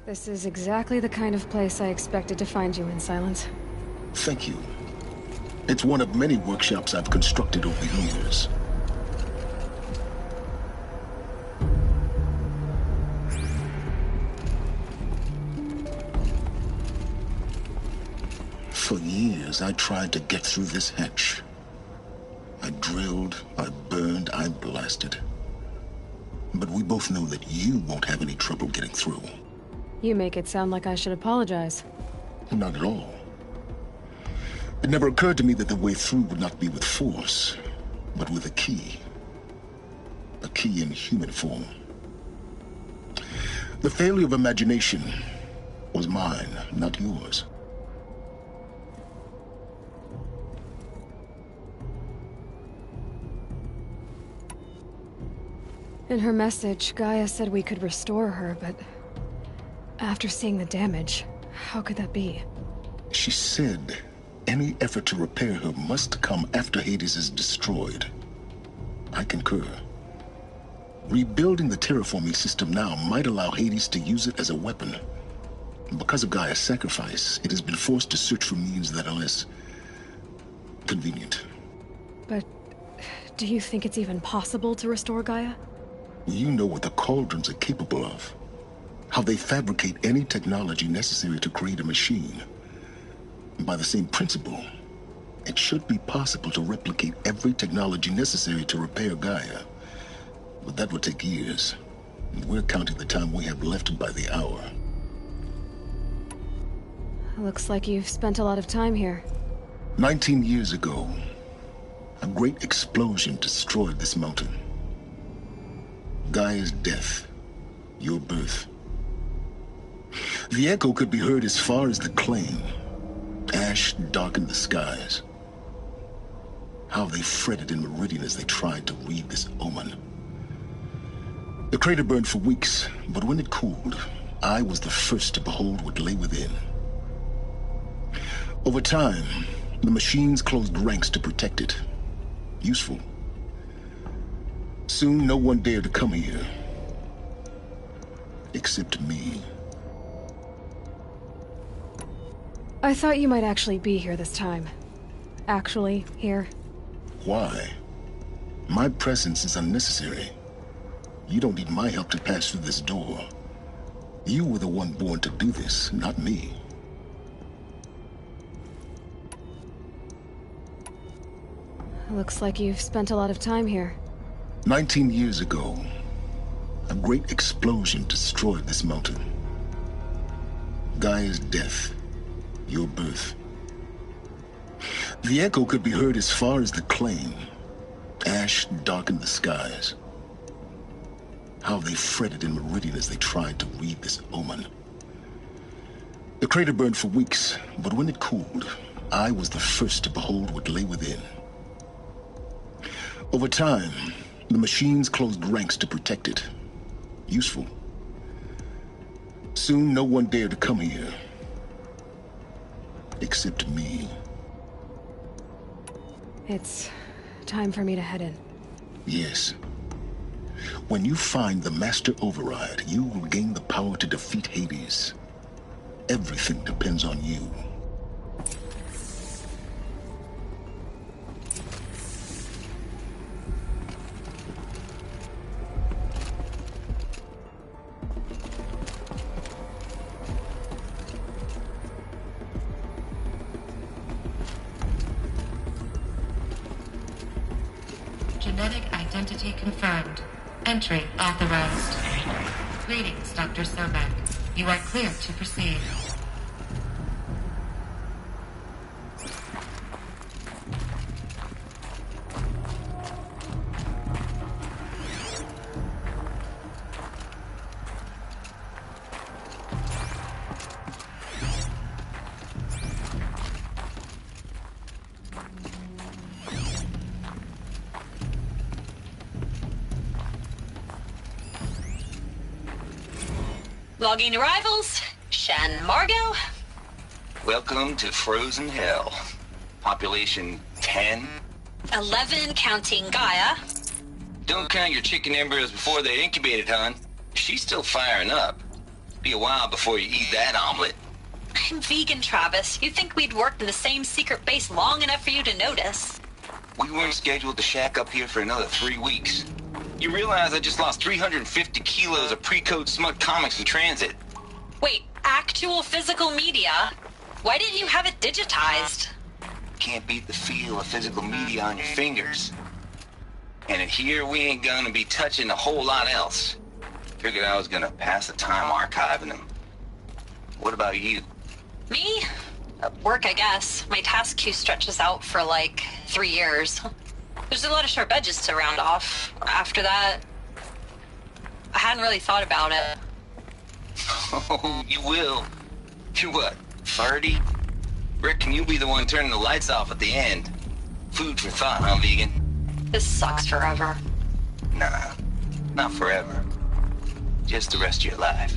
This is exactly the kind of place I expected to find you in, Silence. Thank you. It's one of many workshops I've constructed over the years. For years, I tried to get through this hatch. I drilled, I burned, I blasted. But we both know that you won't have any trouble getting through. You make it sound like I should apologize. Not at all. It never occurred to me that the way through would not be with force, but with a key. A key in human form. The failure of imagination was mine, not yours. In her message, Gaia said we could restore her, but after seeing the damage, how could that be? She said any effort to repair her must come after Hades is destroyed. I concur. Rebuilding the terraforming system now might allow Hades to use it as a weapon. Because of Gaia's sacrifice, it has been forced to search for means that are less convenient. But do you think it's even possible to restore Gaia? You know what the Cauldrons are capable of. How they fabricate any technology necessary to create a machine. By the same principle, it should be possible to replicate every technology necessary to repair Gaia. But that would take years. And we're counting the time we have left by the hour. Looks like you've spent a lot of time here. 19 years ago, a great explosion destroyed this mountain. Gaia's death, your birth. The echo could be heard as far as the claim. Ash darkened the skies. How they fretted in Meridian as they tried to read this omen. The crater burned for weeks, but when it cooled, I was the first to behold what lay within. Over time, the machines closed ranks to protect it. Useful. Soon, no one dared to come here. Except me. I thought you might actually be here this time. Actually, here. Why? My presence is unnecessary. You don't need my help to pass through this door. You were the one born to do this, not me. Looks like you've spent a lot of time here. 19 years ago, a great explosion destroyed this mountain. Gaia's death, your birth. The echo could be heard as far as the claim. Ash darkened the skies. How they fretted in Meridian as they tried to read this omen. The crater burned for weeks, but when it cooled, I was the first to behold what lay within. Over time, the machines closed ranks to protect it. Useful. Soon, no one dared to come here. Except me. It's time for me to head in. Yes. When you find the Master Override, you will gain the power to defeat Hades. Everything depends on you. Genetic identity confirmed. Entry authorized. Greetings, Dr. Sobek. You are clear to proceed. Logging arrivals. Shan Margot. Welcome to Frozen Hell. Population 10. 11 counting Gaia. Don't count your chicken embryos before they incubated, hon. She's still firing up. Be a while before you eat that omelet. I'm vegan, Travis. You'd think we'd worked in the same secret base long enough for you to notice. We weren't scheduled to shack up here for another 3 weeks. You realize I just lost 350 kilos of pre-code smut comics in transit. Wait, actual physical media? Why didn't you have it digitized? Can't beat the feel of physical media on your fingers. And in here, we ain't gonna be touching a whole lot else. Figured I was gonna pass the time archiving them. What about you? Me? Work, I guess. My task queue stretches out for like 3 years. There's a lot of sharp edges to round off. After that, I hadn't really thought about it. Oh, you will. You're what, 30? Reckon you'll be the one turning the lights off at the end. Food for thought, huh, vegan? This sucks forever. Nah, not forever. Just the rest of your life.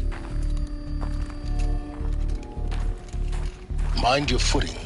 Mind your footing.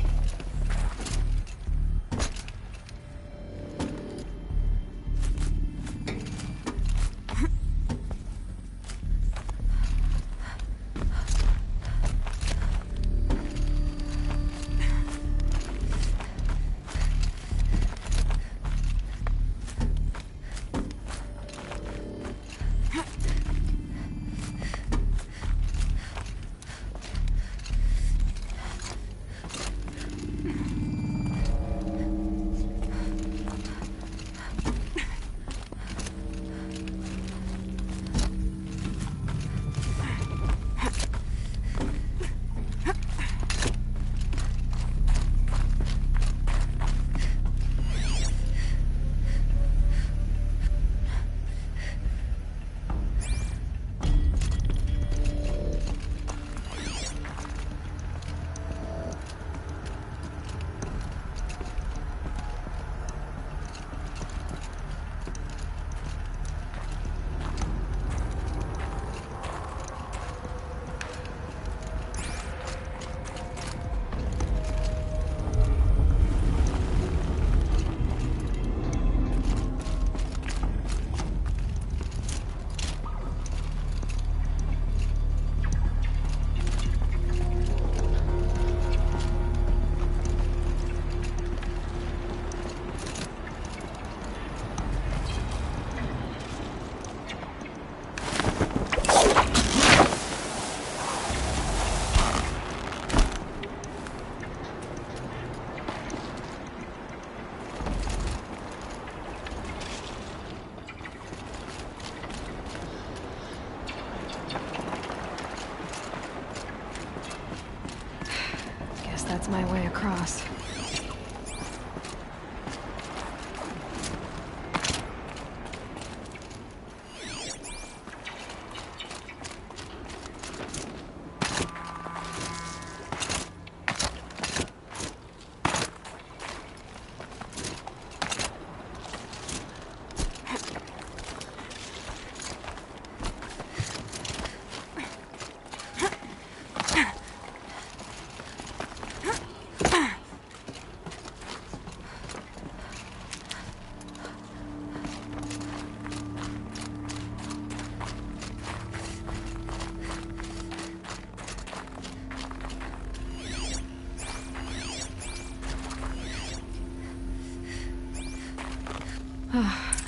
That's my way across.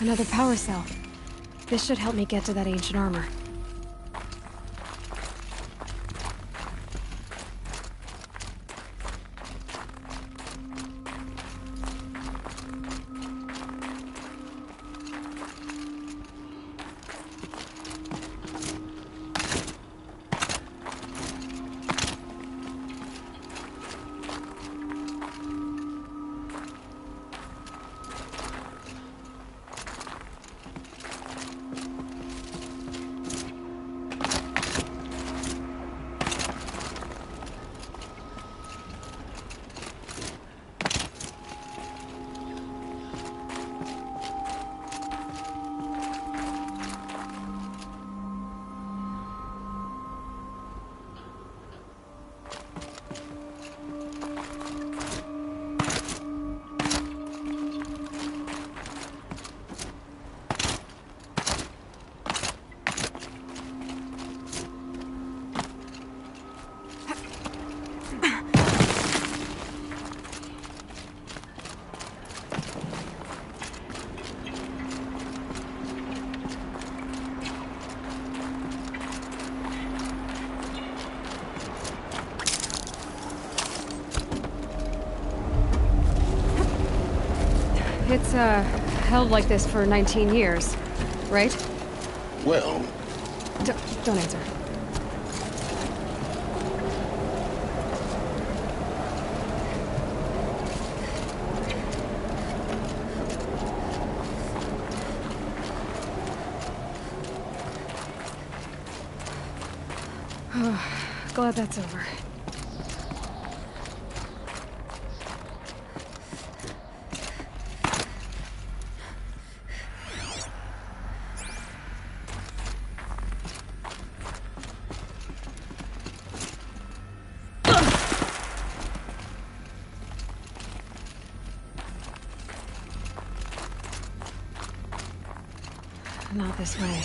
Another power cell. This should help me get to that ancient armor. It's, held like this for 19 years, right? Well, Don't answer. Glad that's over. Not this way.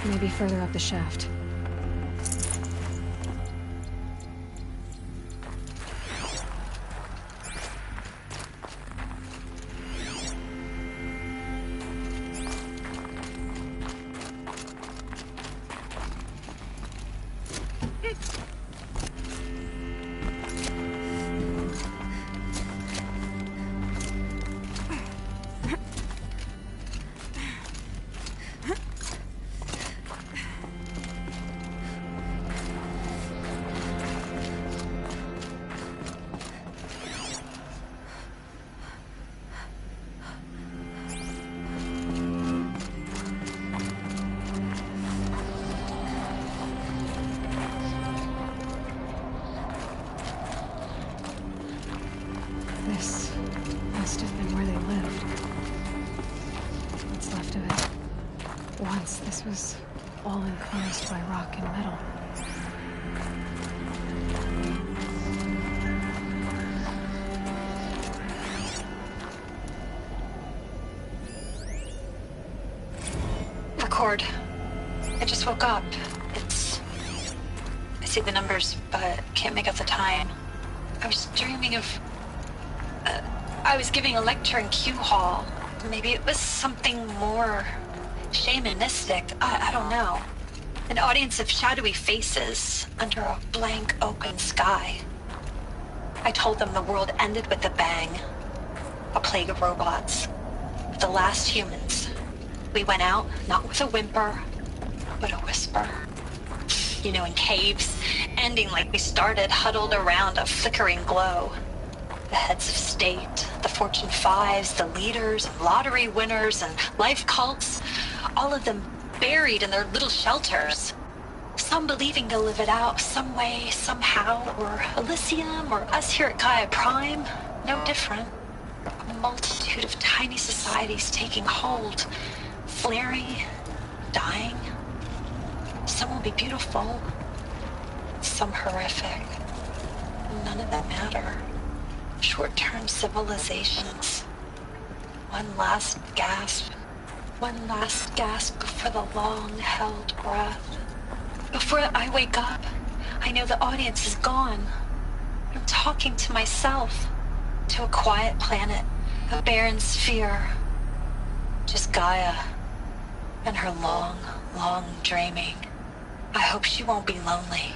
Maybe further up the shaft. This must have been where they lived. What's left of it. Once this was all enclosed by rock and metal. Record. I just woke up. I see the numbers, but can't make out the time. I was dreaming of... I was giving a lecture in Q Hall. Maybe it was something more shamanistic. I don't know. An audience of shadowy faces under a blank open sky. I told them the world ended with a bang. A plague of robots. The last humans. We went out, not with a whimper, but a whisper. You know, in caves, ending like we started, huddled around a flickering glow. The heads of state, the Fortune 5s, the leaders, lottery winners, and life cults, all of them buried in their little shelters. Some believing to live it out some way, somehow, or Elysium, or us here at Gaia Prime, no different. A multitude of tiny societies taking hold, flaring, dying. Some will be beautiful, some horrific. None of them matter. Short-term civilizations. One last gasp. One last gasp before the long-held breath. Before I wake up, I know the audience is gone. I'm talking to myself. To a quiet planet. A barren sphere. Just Gaia. And her long, long dreaming. I hope she won't be lonely.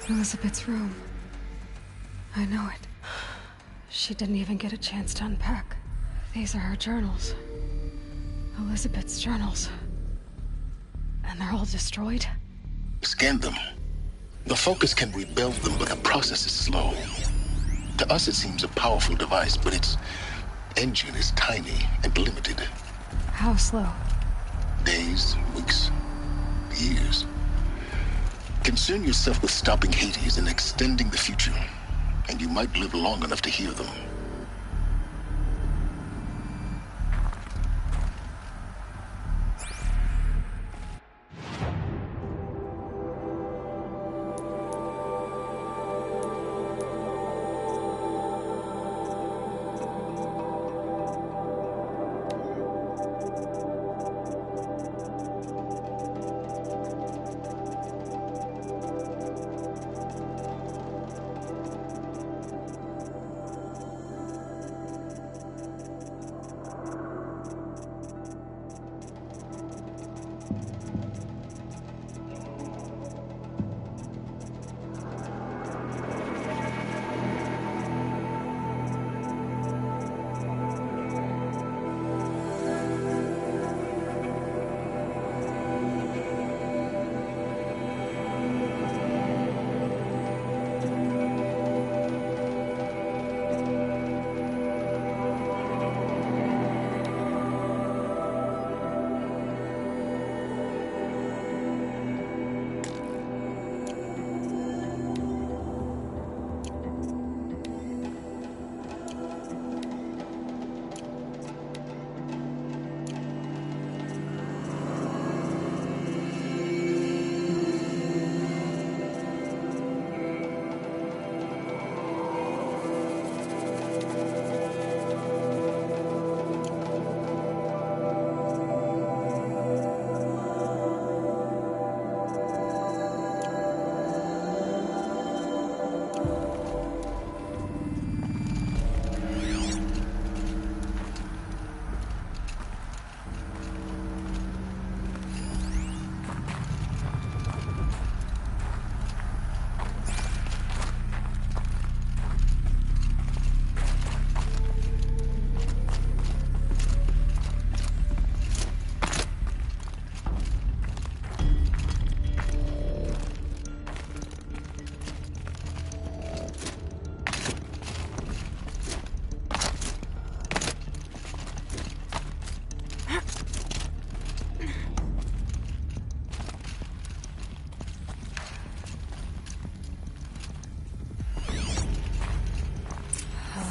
Elizabeth's room. I know it. She didn't even get a chance to unpack. These are her journals. Elizabeth's journals. And they're all destroyed? Scan them. The Focus can rebuild them, but the process is slow. To us, it seems a powerful device, but its engine is tiny and limited. How slow? Days, weeks, years. Concern yourself with stopping Hades and extending the future, and you might live long enough to hear them.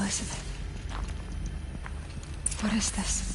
Elizabeth. What is this?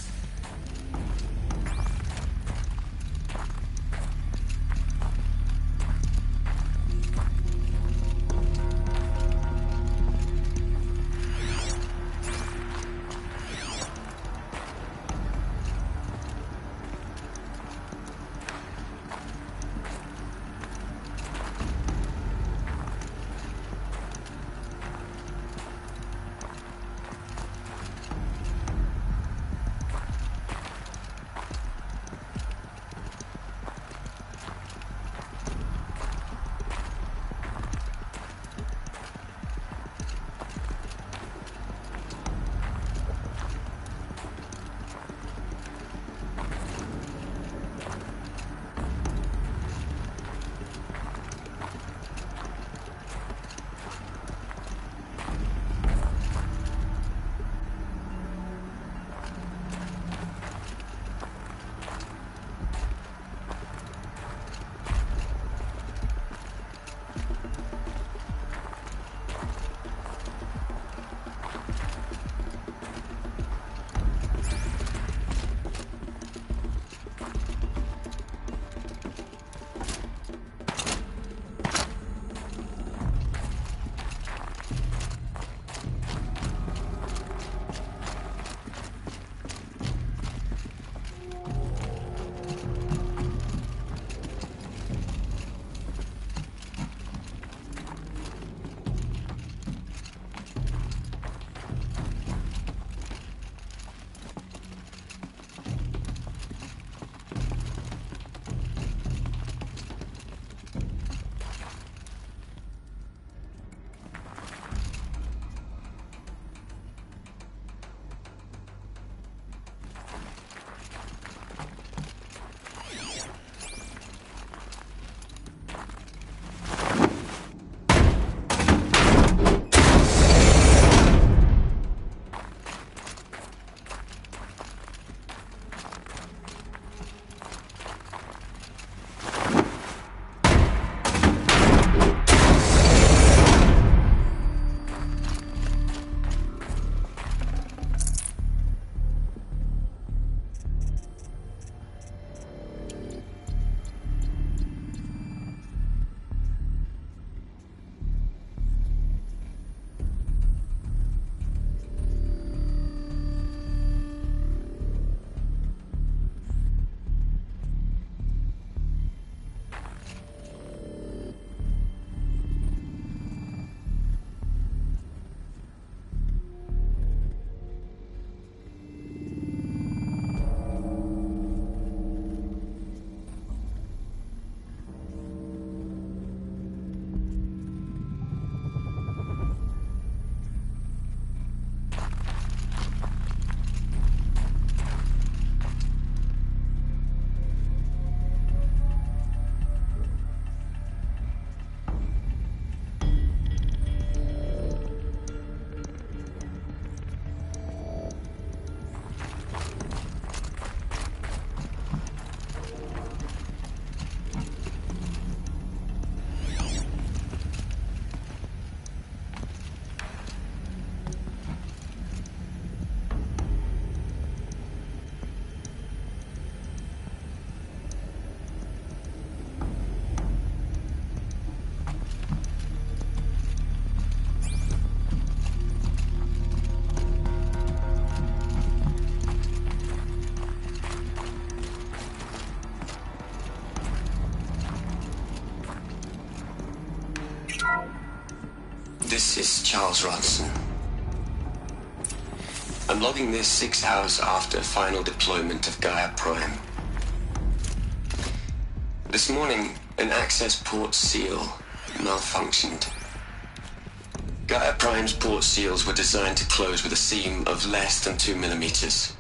This is Charles Ronson. I'm logging this 6 hours after final deployment of Gaia Prime. This morning, an access port seal malfunctioned. Gaia Prime's port seals were designed to close with a seam of less than 2 millimeters.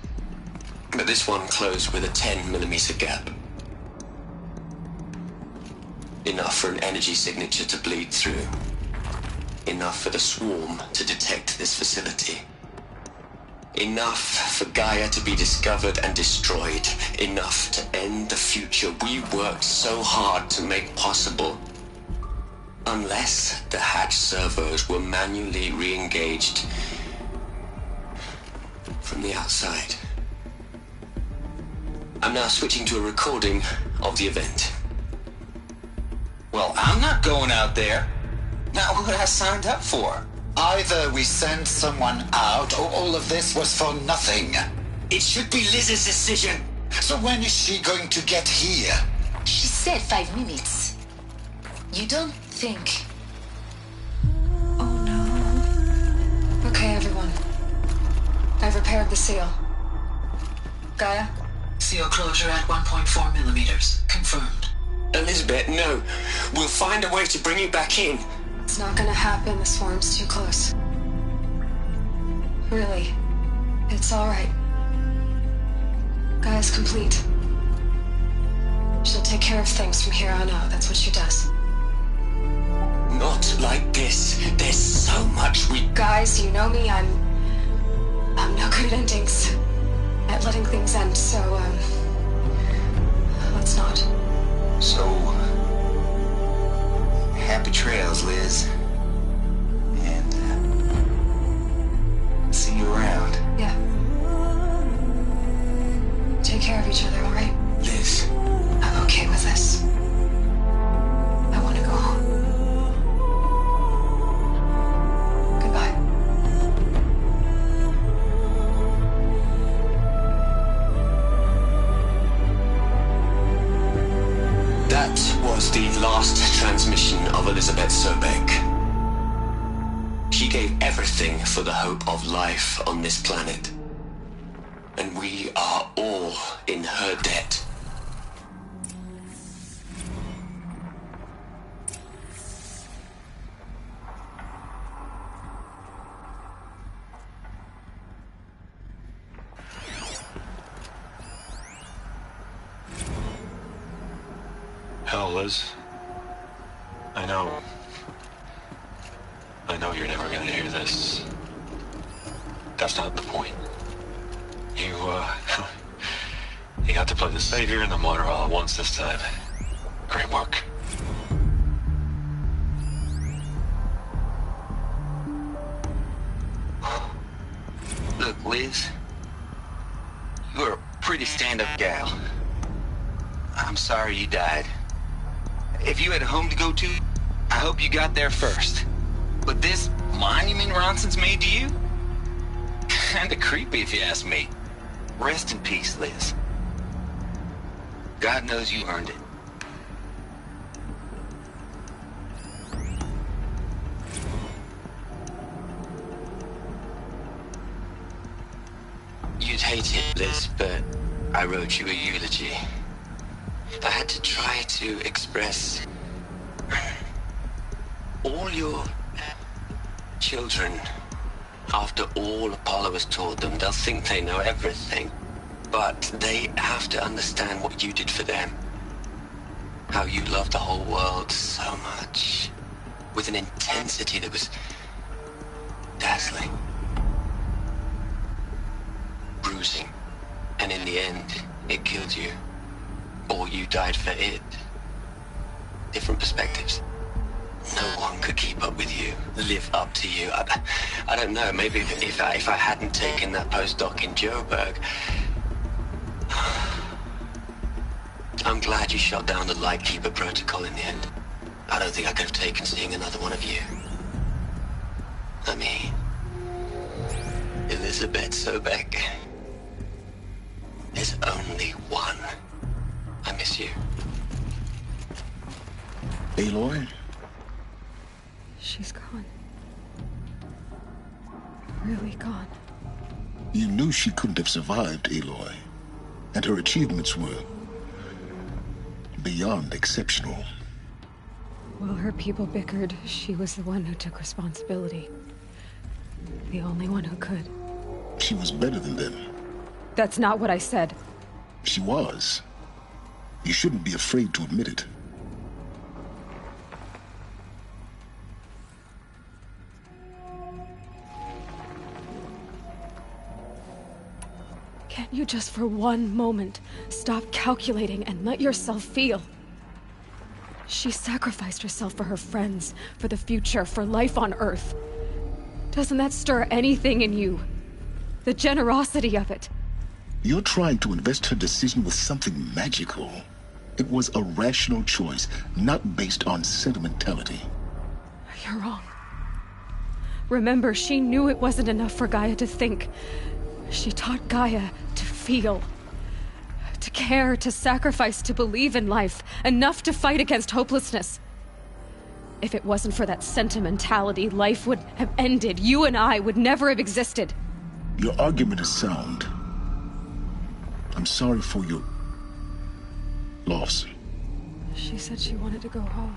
But this one closed with a 10 millimeter gap. Enough for an energy signature to bleed through. Enough for the swarm to detect this facility. Enough for Gaia to be discovered and destroyed. Enough to end the future we worked so hard to make possible. Unless the hatch servos were manually re-engaged from the outside. I'm now switching to a recording of the event. Well, I'm not going out there. Not what I signed up for. Either we send someone out, or all of this was for nothing. It should be Liz's decision. So when is she going to get here? She said 5 minutes. You don't think... Oh no. Okay, everyone. I've repaired the seal. Gaia? Seal closure at 1.4 millimeters. Confirmed. Elizabeth, no. We'll find a way to bring you back in. It's not gonna happen. The swarm's too close. Really. It's alright. Gaia's complete. She'll take care of things from here on out. That's what she does. Not like this. There's so much we... Guys, you know me. I'm no good at endings. At letting things end, so, let's not. So, happy trails, Liz. And, see you around. Yeah. Take care of each other, alright? Liz. I'm okay with this. I want to go home. Goodbye. That was the last transmission of Elizabeth Sobek. She gave everything for the hope of life on this planet. And we are all in her debt. Hell, Liz. I know you're never gonna hear this. That's not the point. You got to play the savior and the martyr all at once this time. Great work. Look, Liz. You're a pretty stand-up gal. I'm sorry you died. If you had a home to go to, I hope you got there first. But this monument Ronson's made to you? Kinda creepy if you ask me. Rest in peace, Liz. God knows you earned it. You'd hate it, Liz, but I wrote you a eulogy. I had to try to express all your children. After all Apollo has taught them, they'll think they know everything. But they have to understand what you did for them. How you loved the whole world so much. With an intensity that was dazzling. Bruising. And in the end, it killed you. Or you died for it. Different perspectives. No one could keep up with you, live up to you. I don't know, maybe if I hadn't taken that postdoc in Joburg. I'm glad you shot down the Lightkeeper protocol in the end. I don't think I could have taken seeing another one of you. I mean, Elizabeth Sobek. There's only one. I miss you. Aloy? She's gone. really gone. You knew she couldn't have survived, Aloy. And her achievements were beyond exceptional. While her people bickered, she was the one who took responsibility. The only one who could. She was better than them. That's not what I said. She was. You shouldn't be afraid to admit it. Can't you just for one moment stop calculating and let yourself feel? She sacrificed herself for her friends, for the future, for life on Earth. Doesn't that stir anything in you? The generosity of it. You're trying to invest her decision with something magical. It was a rational choice, not based on sentimentality. You're wrong. Remember, she knew it wasn't enough for Gaia to think. She taught Gaia to feel. To care, to sacrifice, to believe in life. Enough to fight against hopelessness. If it wasn't for that sentimentality, life would have ended. You and I would never have existed. Your argument is sound. I'm sorry for your loss. She said she wanted to go home.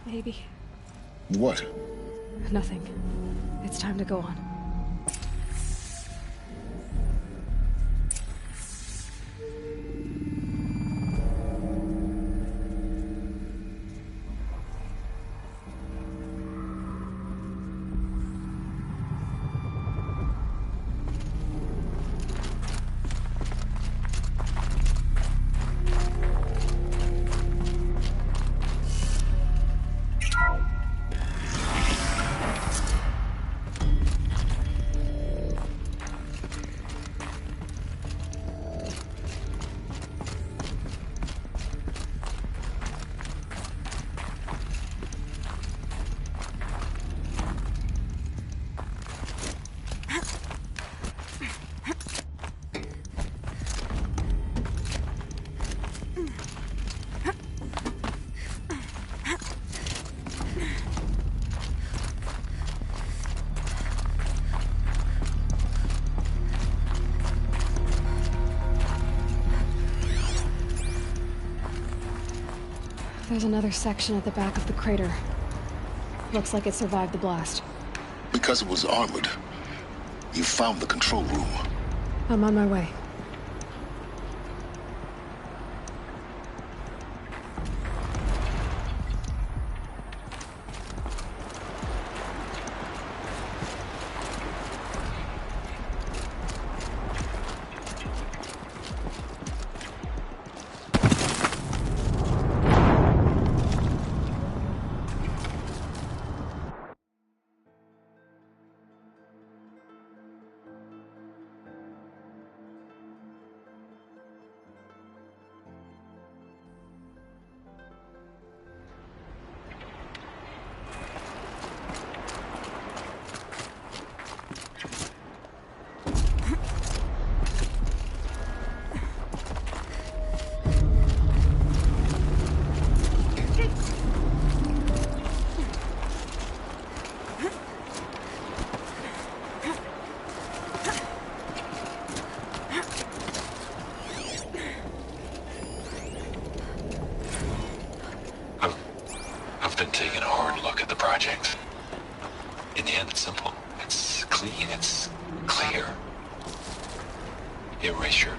Maybe. What? Nothing. It's time to go on. There's another section at the back of the crater. Looks like it survived the blast. Because it was armored. You found the control room. I'm on my way. I've been taking a hard look at the project. In the end, it's simple. It's clean. It's clear. Erasure.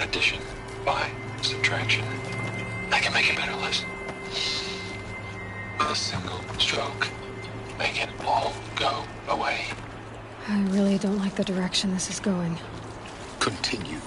Addition. By. Subtraction. I can make a better list. With a single stroke. Make it all go away. I really don't like the direction this is going. Continue.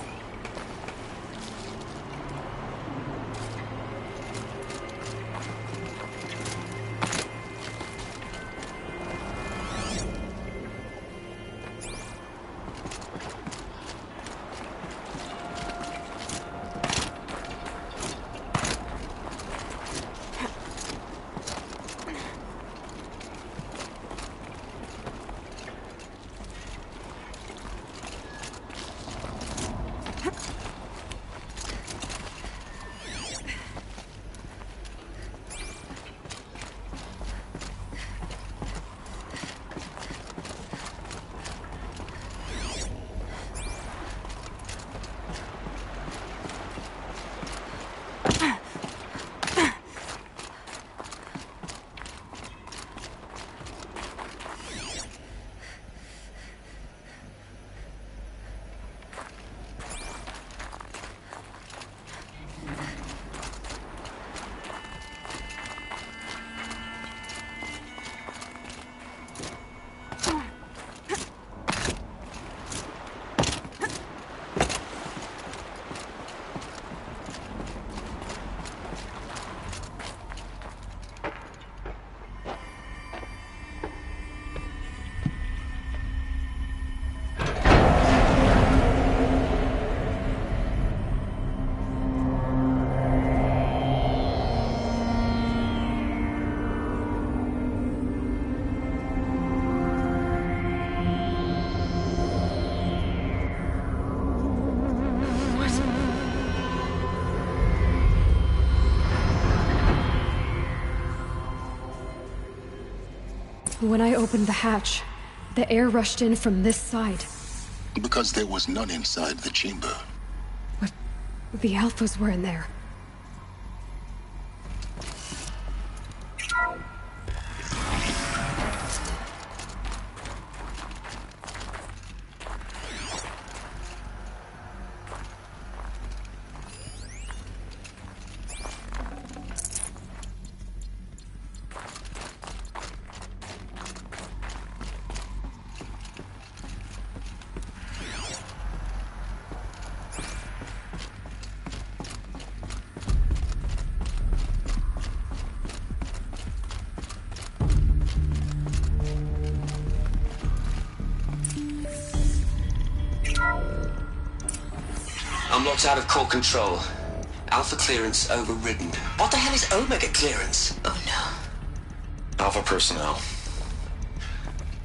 When I opened the hatch, the air rushed in from this side. Because there was none inside the chamber. But the Alphas were in there. I'm locked out of core control. Alpha clearance overridden. What the hell is Omega clearance? Oh no. Alpha personnel.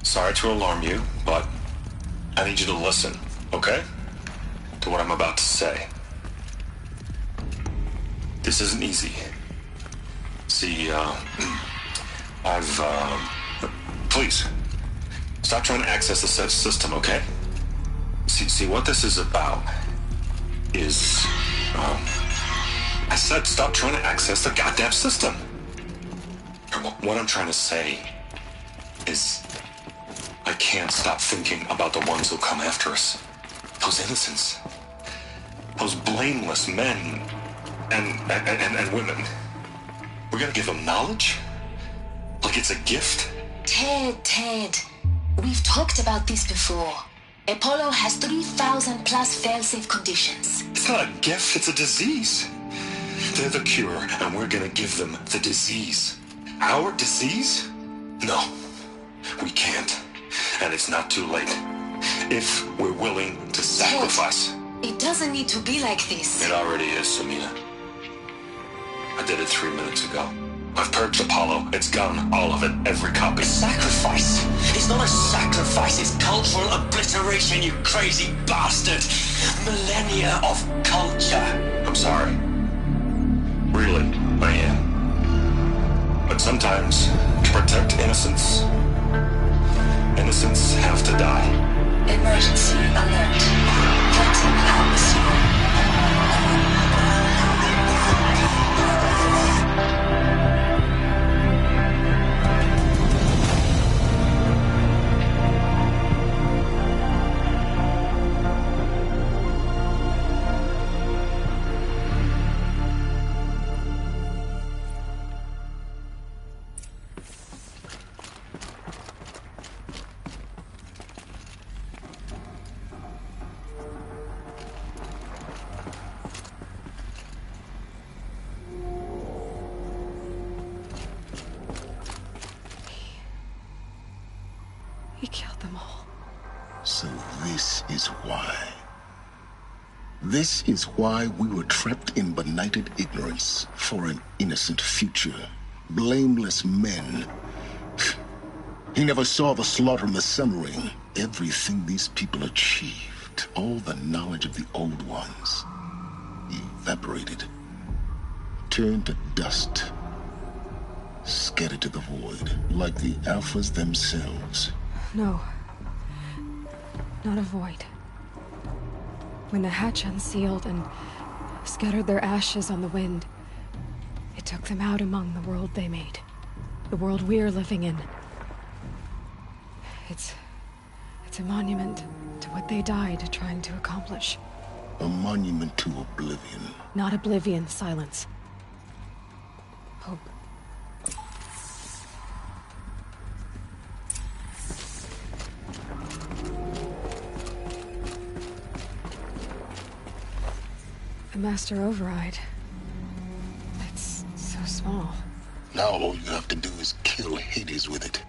Sorry to alarm you, but I need you to listen, okay? To what I'm about to say. This isn't easy. See, please, stop trying to access the system, okay? See, what this is about is, I said stop trying to access the goddamn system. What I'm trying to say is, I can't stop thinking about the ones who'll come after us. Those innocents. Those blameless men and women. We're gonna give them knowledge? Like it's a gift? Ted. We've talked about this before. Apollo has 3,000 plus fail-safe conditions. It's not a gift, it's a disease. They're the cure, and we're gonna give them the disease. Our disease? No, we can't. And it's not too late. If we're willing to sacrifice. It doesn't need to be like this. It already is, Samina. I did it 3 minutes ago. I've purged Apollo. It's gone. All of it. Every copy. Sacrifice? It's not a sacrifice. It's cultural obliteration, you crazy bastard. Millennia of culture. I'm sorry. Really, I am. But sometimes, to protect innocence, innocents have to die. Emergency alert. Captain Atmosphere. He killed them all. So this is why. This is why we were trapped in benighted ignorance for an innocent future. Blameless men. He never saw the slaughter and the summering. Everything these people achieved, all the knowledge of the old ones, evaporated, turned to dust, scattered to the void, like the Alphas themselves. No. Not a void. When the hatch unsealed and scattered their ashes on the wind, it took them out among the world they made. The world we're living in. It's a monument to what they died trying to accomplish. A monument to oblivion. Not oblivion, silence. Hope. The Master Override. It's so small. Now all you have to do is kill Hades with it.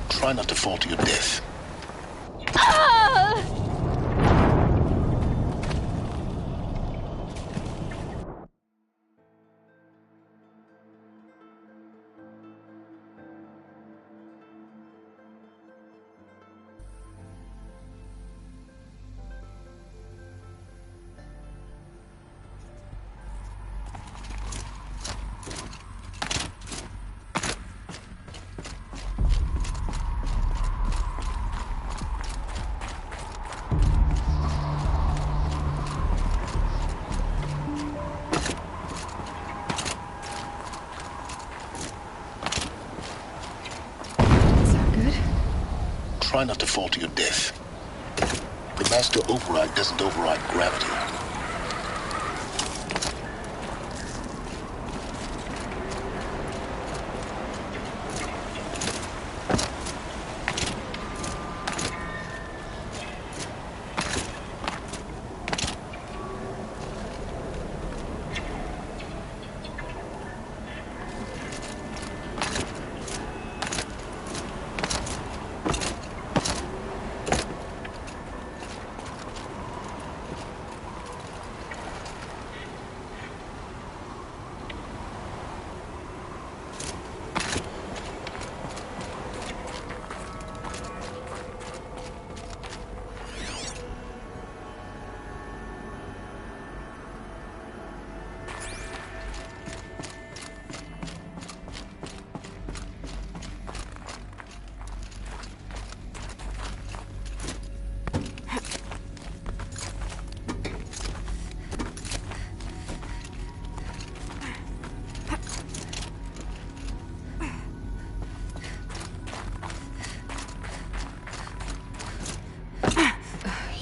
Try not to fall to your death. try not to fall to your death. The master override doesn't override gravity.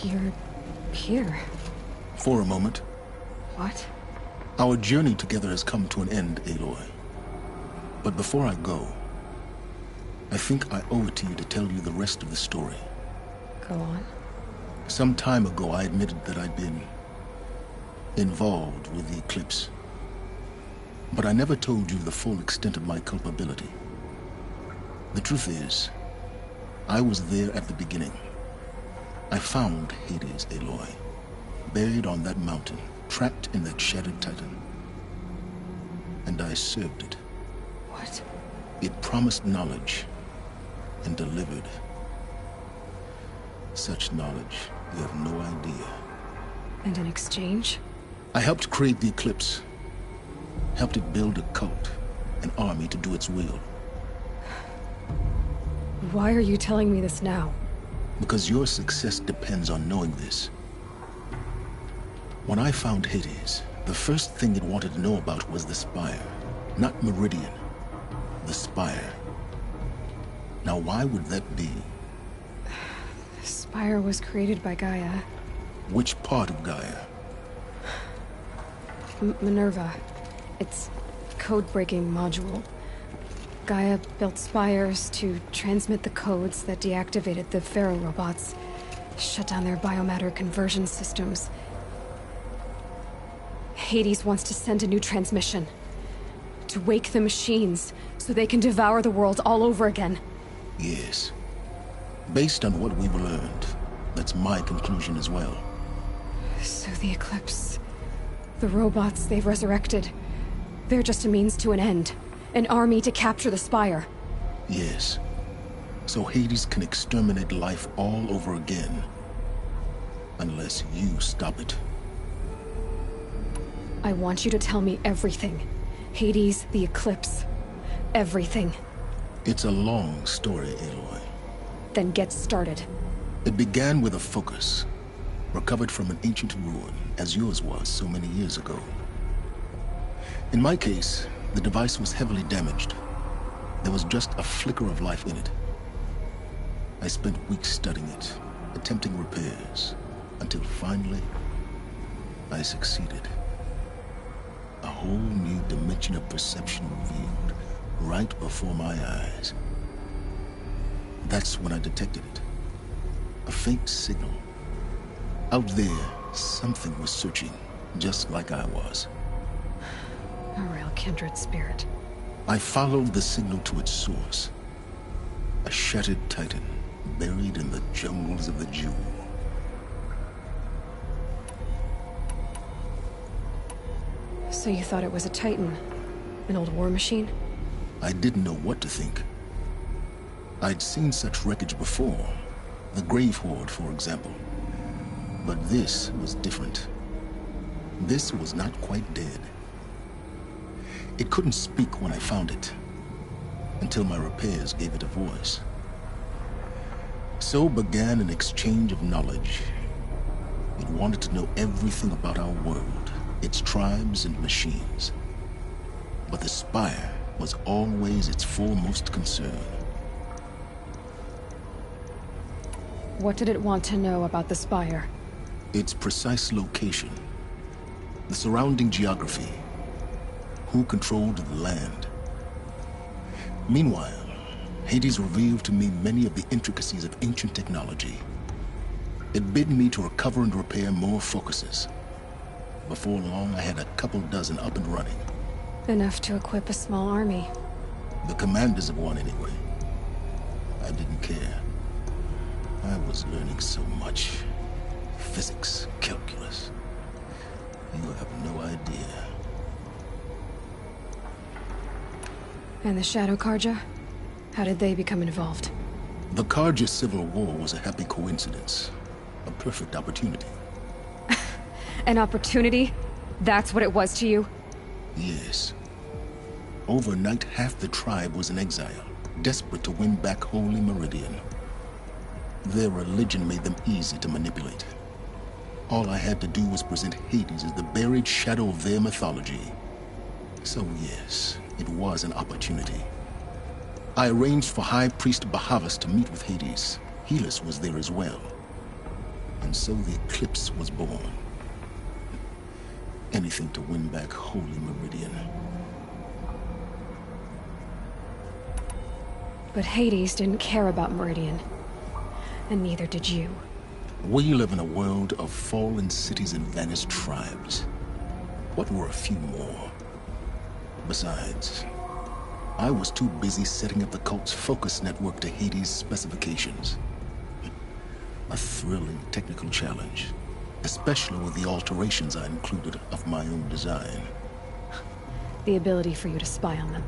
You're here. For a moment. What? Our journey together has come to an end, Aloy. But before I go, I think I owe it to you to tell you the rest of the story. Go on. Some time ago, I admitted that I'd been involved with the Eclipse. But I never told you the full extent of my culpability. The truth is, I was there at the beginning. I found Hades, Aloy, buried on that mountain, trapped in that shattered titan. And I served it. What? It promised knowledge and delivered. Such knowledge, you have no idea. And in exchange? I helped create the Eclipse. Helped it build a cult, an army to do its will. Why are you telling me this now? Because your success depends on knowing this. When I found Hades, the first thing it wanted to know about was the Spire. Not Meridian. The Spire. Now why would that be? The Spire was created by Gaia. Which part of Gaia? Minerva. It's code-breaking module. Gaia built spires to transmit the codes that deactivated the Pharaoh robots, shut down their biomatter conversion systems. Hades wants to send a new transmission. To wake the machines, so they can devour the world all over again. Yes. Based on what we've learned, that's my conclusion as well. So the Eclipse... the robots they've resurrected... they're just a means to an end. An army to capture the Spire. Yes. So Hades can exterminate life all over again. Unless you stop it. I want you to tell me everything. Hades, the Eclipse. Everything. It's a long story, Aloy. Then get started. It began with a focus. Recovered from an ancient ruin, as yours was so many years ago. In my case, the device was heavily damaged. There was just a flicker of life in it. I spent weeks studying it, attempting repairs, until finally, I succeeded. A whole new dimension of perception revealed, right before my eyes. That's when I detected it. A faint signal. Out there, something was searching, just like I was. A real kindred spirit. I followed the signal to its source. A shattered titan, buried in the jungles of the Jewel. So you thought it was a titan? An old war machine? I didn't know what to think. I'd seen such wreckage before. The Grave Horde, for example. But this was different. This was not quite dead. It couldn't speak when I found it, until my repairs gave it a voice. So began an exchange of knowledge. It wanted to know everything about our world, its tribes and machines. But the Spire was always its foremost concern. What did it want to know about the Spire? Its precise location, the surrounding geography, who controlled the land. Meanwhile, Hades revealed to me many of the intricacies of ancient technology. It bid me to recover and repair more focuses. Before long, I had a couple dozen up and running. Enough to equip a small army. The commanders of one, anyway. I didn't care. I was learning so much. Physics, calculus. You have no idea. And the Shadow Carja? How did they become involved? The Carja Civil War was a happy coincidence. A perfect opportunity. An opportunity? That's what it was to you? Yes. Overnight, half the tribe was in exile, desperate to win back Holy Meridian. Their religion made them easy to manipulate. All I had to do was present Hades as the buried shadow of their mythology. So yes, it was an opportunity. I arranged for High Priest Bahavas to meet with Hades. Helis was there as well. And so the Eclipse was born. Anything to win back Holy Meridian. But Hades didn't care about Meridian. And neither did you. We live in a world of fallen cities and vanished tribes. What were a few more? Besides, I was too busy setting up the cult's focus network to Hades' specifications. A thrilling technical challenge, especially with the alterations I included of my own design. The ability for you to spy on them.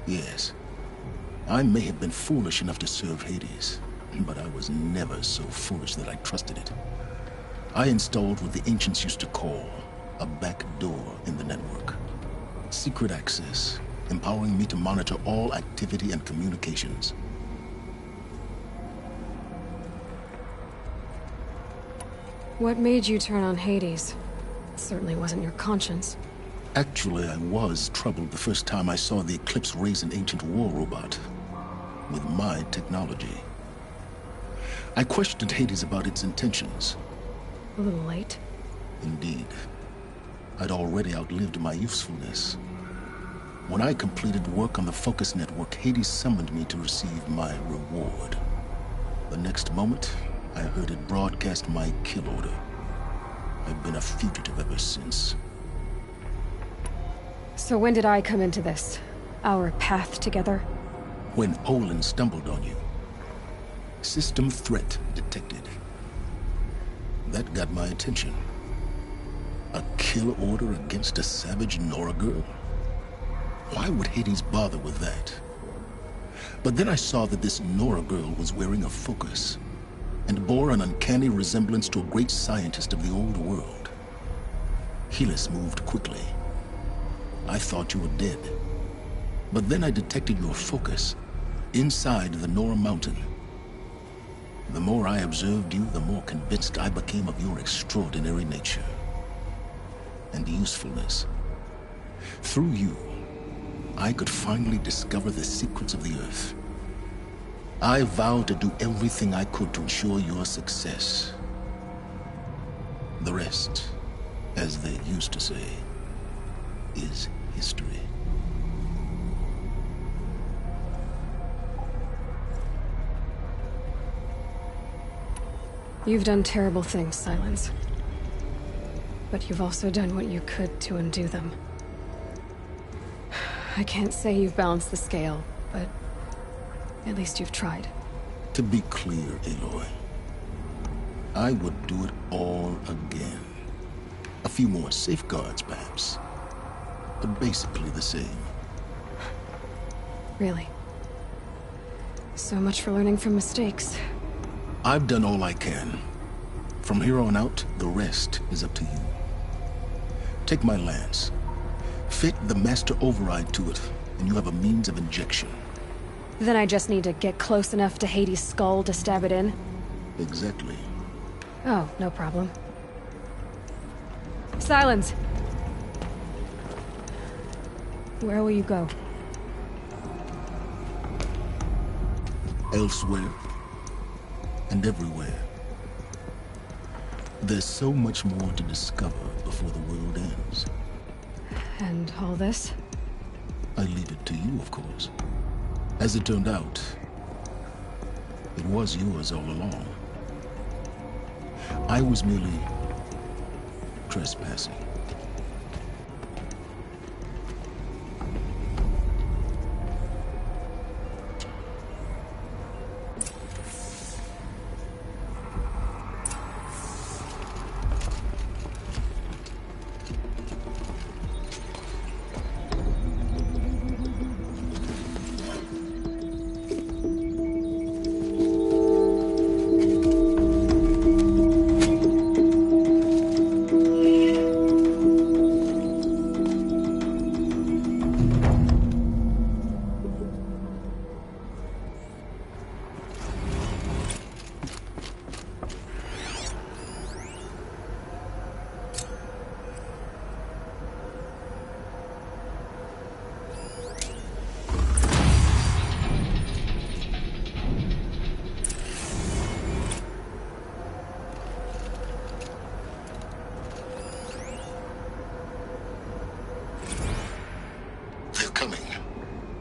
Yes. I may have been foolish enough to serve Hades, but I was never so foolish that I trusted it. I installed what the ancients used to call a back door in the network. Secret access, empowering me to monitor all activity and communications. What made you turn on Hades? It certainly wasn't your conscience. Actually, I was troubled the first time I saw the Eclipse raise an ancient war robot with my technology. I questioned Hades about its intentions. A little late. Indeed. I'd already outlived my usefulness. When I completed work on the Focus Network, Hades summoned me to receive my reward. The next moment, I heard it broadcast my kill order. I've been a fugitive ever since. So when did I come into this? Our path together? When Olin stumbled on you. System threat detected. That got my attention. A kill order against a savage Nora girl? Why would Hades bother with that? But then I saw that this Nora girl was wearing a focus, and bore an uncanny resemblance to a great scientist of the old world. Helis moved quickly. I thought you were dead. But then I detected your focus inside the Nora Mountain. The more I observed you, the more convinced I became of your extraordinary nature and usefulness. Through you, I could finally discover the secrets of the Earth. I vowed to do everything I could to ensure your success. The rest, as they used to say, is history. You've done terrible things, Silence. But you've also done what you could to undo them. I can't say you've balanced the scale, but at least you've tried. To be clear, Aloy, I would do it all again. A few more safeguards, perhaps, but basically the same. Really? So much for learning from mistakes. I've done all I can. From here on out, the rest is up to you. Take my lance. Fit the master override to it, and you have a means of injection. Then I just need to get close enough to Hades' skull to stab it in? Exactly. Oh, no problem. Silence! Where will you go? Elsewhere. and everywhere. There's so much more to discover before the world ends. And all this? I leave it to you, of course. As it turned out, it was yours all along. I was merely trespassing.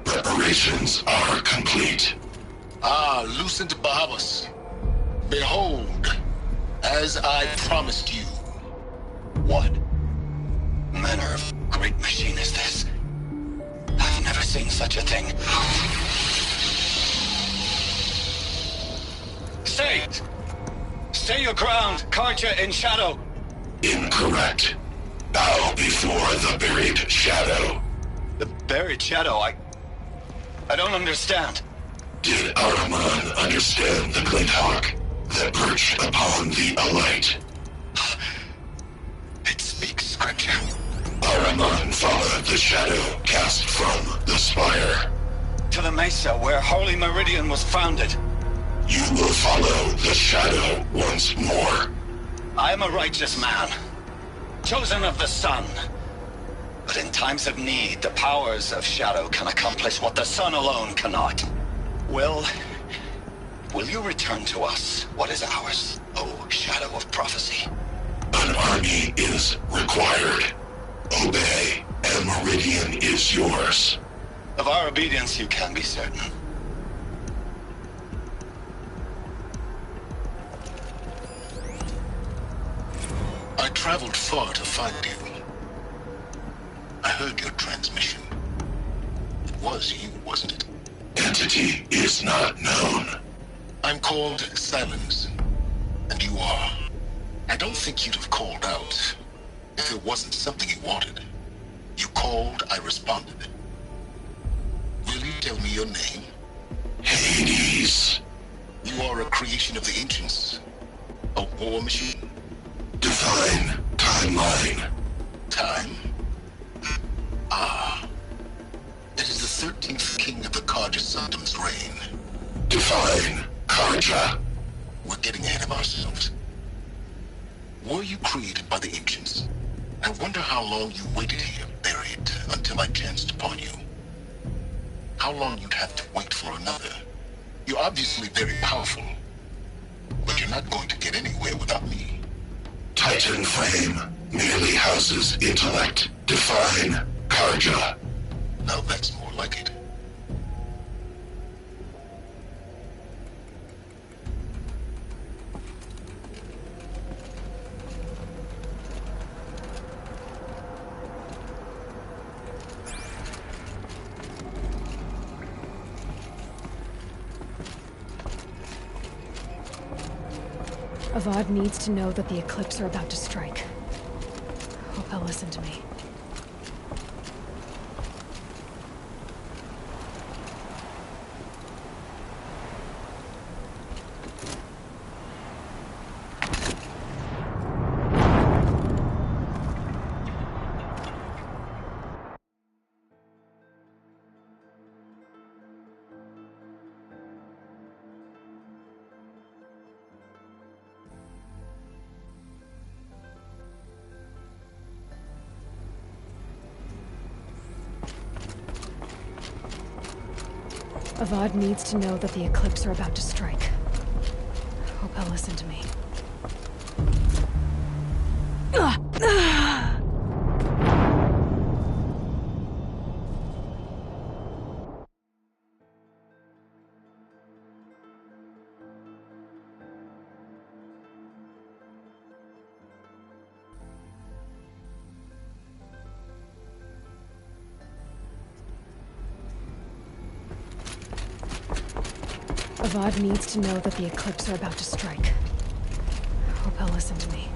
Preparations are complete. Ah, Lucent Bahavas. Behold, as I promised you. What manner of great machine is this? I've never seen such a thing. Stay! Stay your ground, Karja in shadow! Incorrect. Bow before the buried shadow. The buried shadow? I don't understand. Did Ahriman understand the glint hawk that perched upon the alight? It speaks scripture. Ahriman followed the shadow cast from the spire. To the mesa where Holy Meridian was founded. You will follow the shadow once more. I am a righteous man, chosen of the sun. But in times of need, the powers of shadow can accomplish what the sun alone cannot. Will you return to us what is ours, O Shadow of Prophecy? An army is required. Obey, and Meridian is yours. Of our obedience you can be certain. I traveled far to find you. I heard your transmission. It was you, wasn't it? Entity is not known. I'm called Silence, and you are. I don't think you'd have called out if it wasn't something you wanted. You called, I responded. Will you tell me your name? Hades. You are a creation of the ancients. A war machine. Define timeline. Time? Ah. It is the 13th king of the Karja Sanctum's reign. Define Karja. We're getting ahead of ourselves. Were you created by the ancients? I wonder how long you waited here, buried, until I chanced upon you. How long you'd have to wait for another. You're obviously very powerful, but you're not going to get anywhere without me. Titan Flame merely houses intellect. Define Karja. Now that's more like it. Avad needs to know that the Eclipse are about to strike. Hope he'll listen to me. Avad needs to know that the Eclipse are about to strike. Hope Now listen to me. Avad needs to know that the Eclipse are about to strike. Hope he'll listen to me.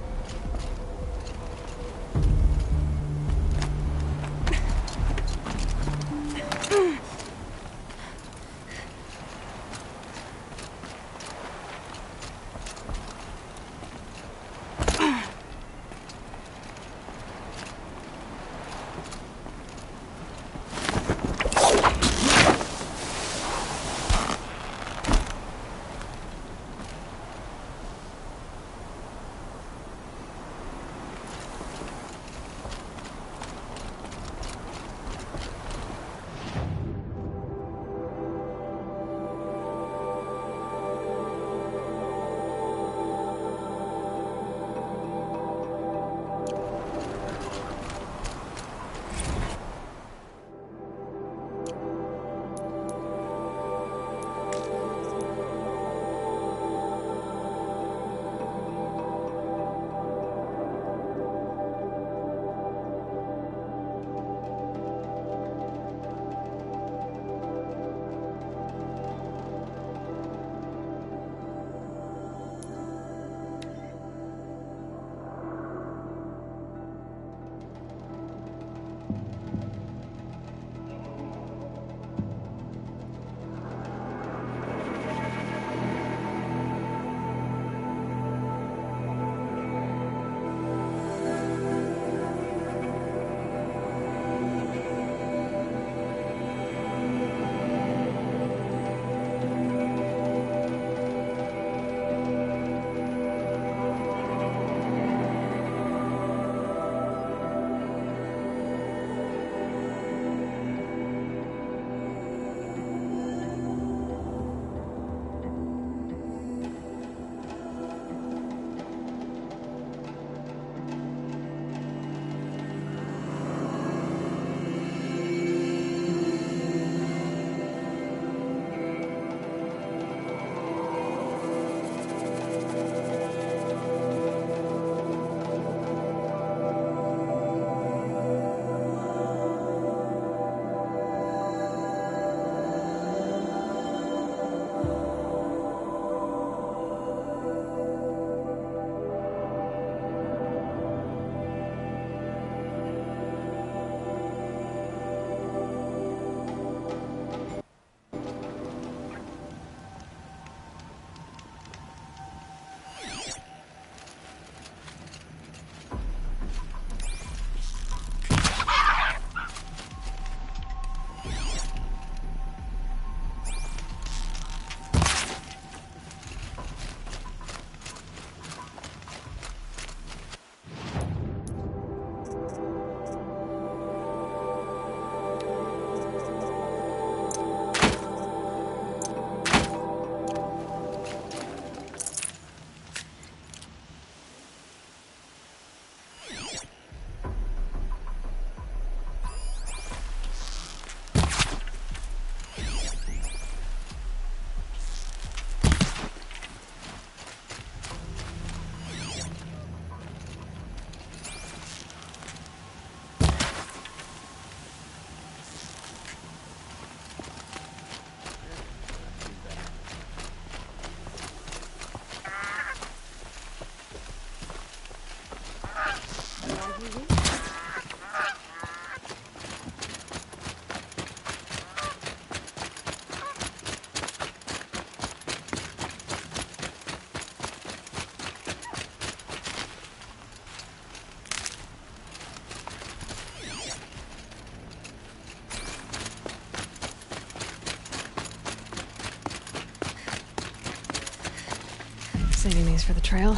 Saving these for the trail.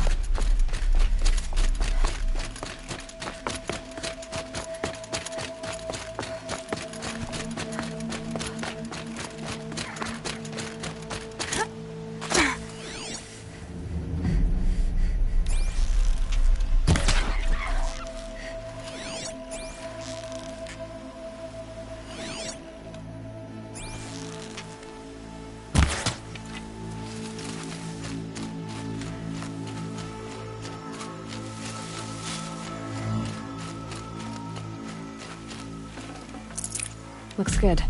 Looks good.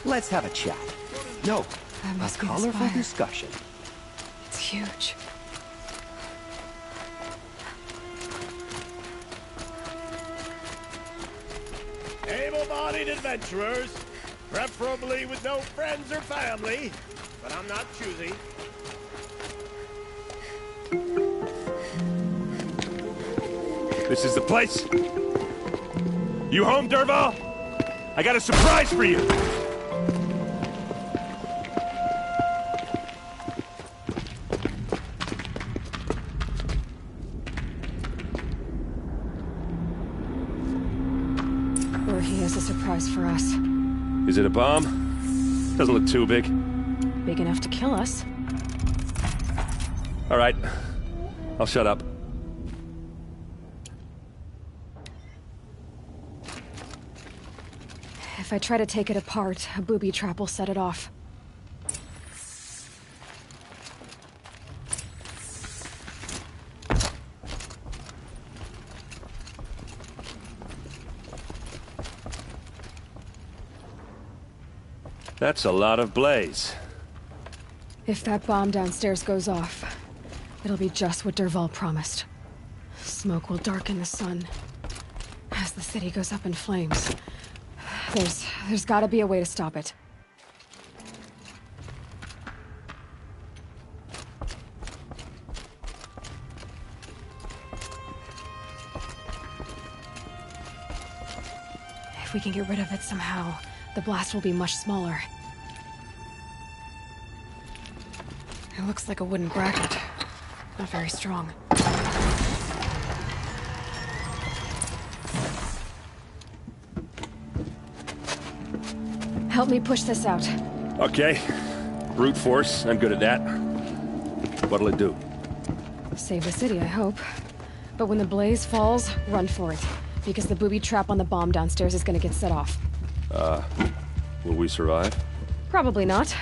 Let's have a chat. No, a colorful discussion. It's huge. Able-bodied adventurers, preferably with no friends or family, but I'm not choosy. This is the place. You home, Dervahl? I got a surprise for you. Or he has a surprise for us. Is it a bomb? Doesn't look too big. Big enough to kill us. All right. I'll shut up. If I try to take it apart, a booby trap will set it off. That's a lot of blaze. If that bomb downstairs goes off, it'll be just what Dervahl promised. Smoke will darken the sun as the city goes up in flames. There's gotta be a way to stop it. If we can get rid of it somehow, the blast will be much smaller. It looks like a wooden bracket. Not very strong. Help me push this out. Okay. Brute force, I'm good at that. What'll it do? Save the city, I hope. But when the blaze falls, run for it. Because the booby trap on the bomb downstairs is gonna get set off. Will we survive? Probably not.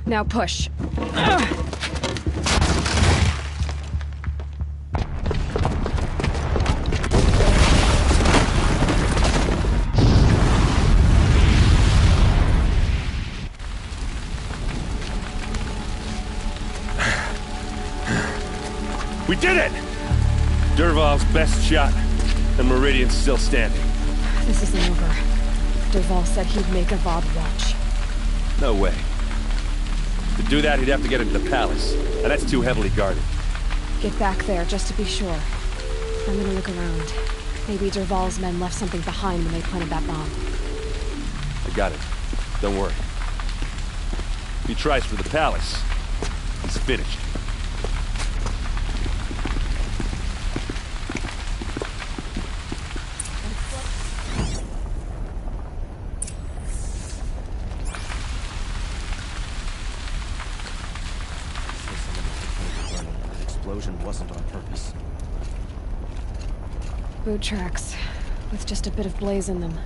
Now push. We did it! Dervahl's best shot, and Meridian's still standing. This isn't over. Dervahl said he'd make a Vodd watch. No way. To do that, he'd have to get into the palace, and that's too heavily guarded. Get back there, just to be sure. I'm gonna look around. Maybe Dervahl's men left something behind when they planted that bomb. I got it. Don't worry. If he tries for the palace, he's finished. Wasn't on purpose. Boot tracks, with just a bit of blaze in them.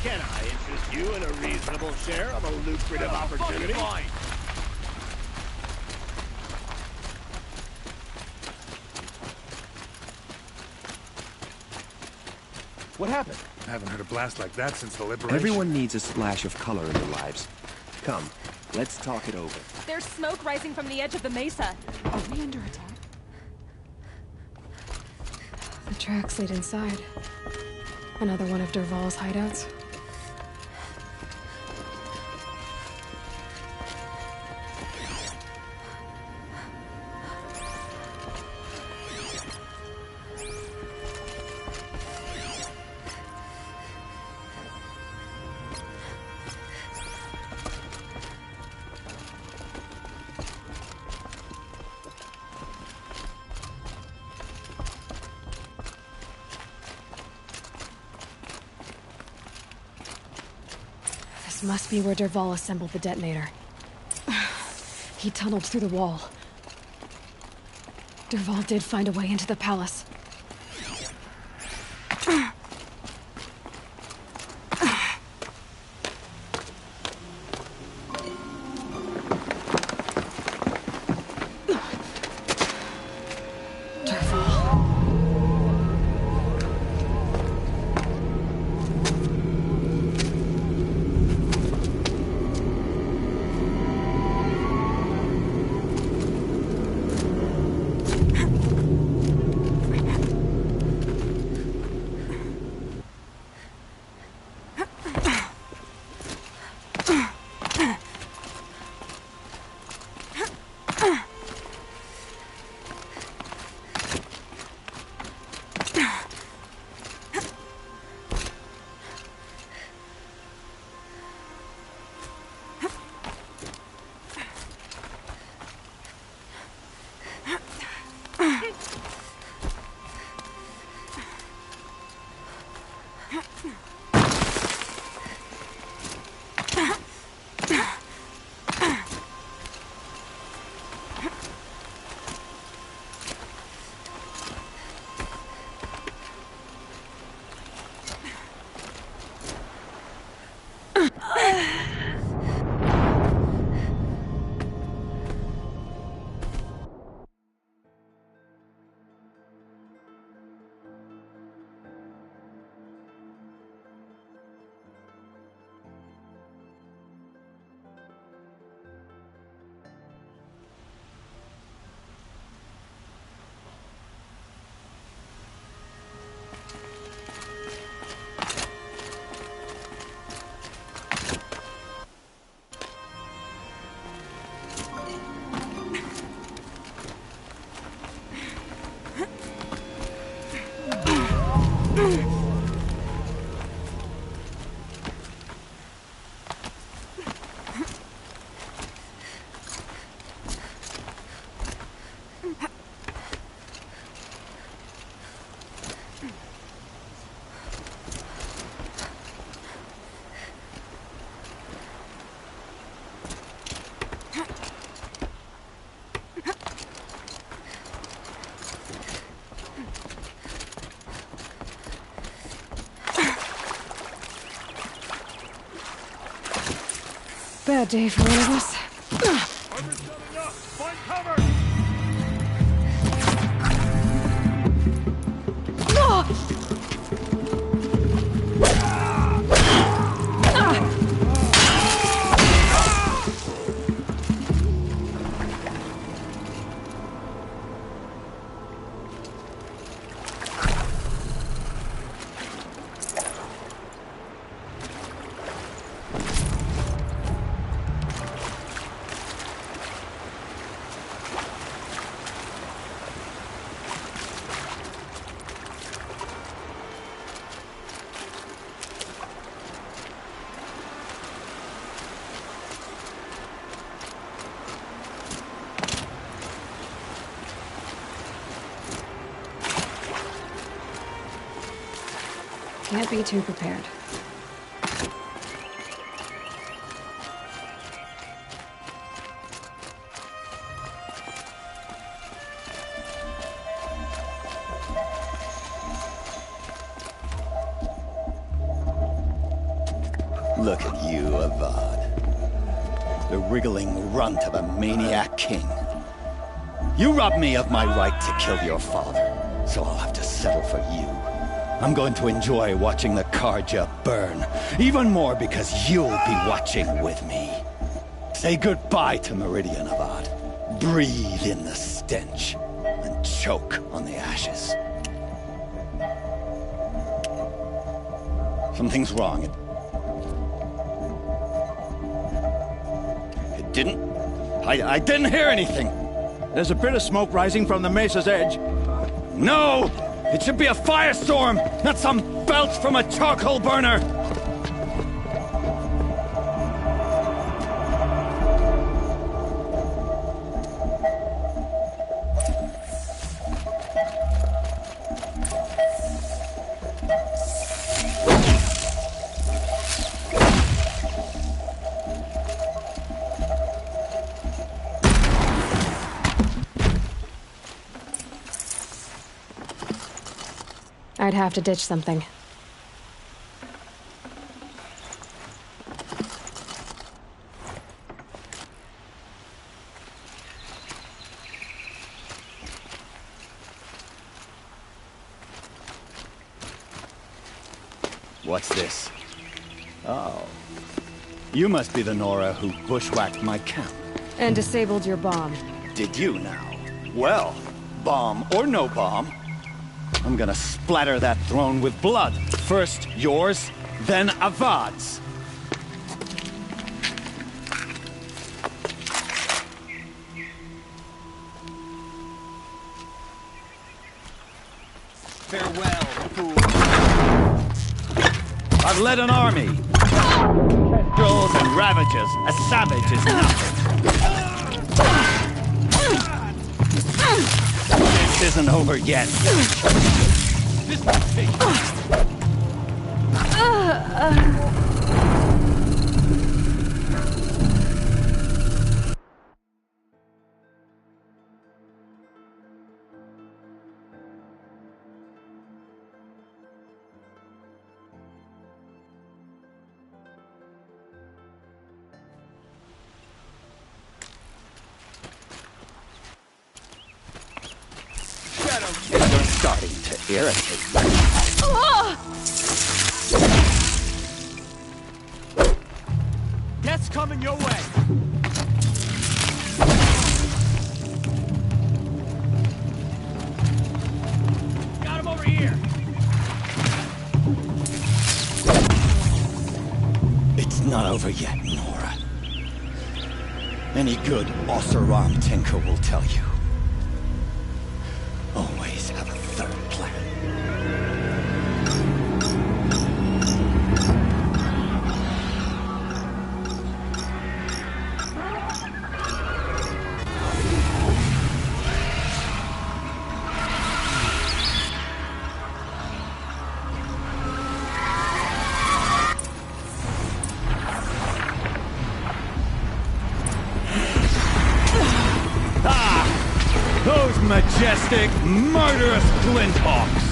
Can I interest you in a reasonable share of a lucrative opportunity? What happened? I haven't heard a blast like that since the liberation. Everyone needs a splash of color in their lives. Come, let's talk it over. There's smoke rising from the edge of the mesa. Are we under attack? The tracks lead inside. Another one of Dervahl's hideouts. This must be where Dervahl assembled the detonator. He tunneled through the wall. Dervahl did find a way into the palace. Bad day for one of us. Armor's coming up! Find cover! Can't be too prepared. Look at you, Avad. The wriggling runt of a maniac king. You robbed me of my right to kill your father, so I'll have to settle for you. I'm going to enjoy watching the Carja burn, even more because you'll be watching with me. Say goodbye to Meridian, Avad. Breathe in the stench, and choke on the ashes. Something's wrong. It didn't... I didn't hear anything. There's a bit of smoke rising from the mesa's edge. No! It should be a firestorm, not some belch from a charcoal burner! I'd have to ditch something. What's this? Oh. You must be the Nora who bushwhacked my camp. And disabled your bomb. Did you now? Well, bomb or no bomb, I'm gonna splatter that throne with blood. First yours, then Avad's. Farewell, fool. I've led an army. Trolls and Ravagers. A savage is nothing. This isn't over yet. This will take You're starting to irritate me. Death's coming your way. Got him over here. It's not over yet, Nora. Any good Oseram tinker will tell you. Always have a third plan. majestic, murderous Glinthawks!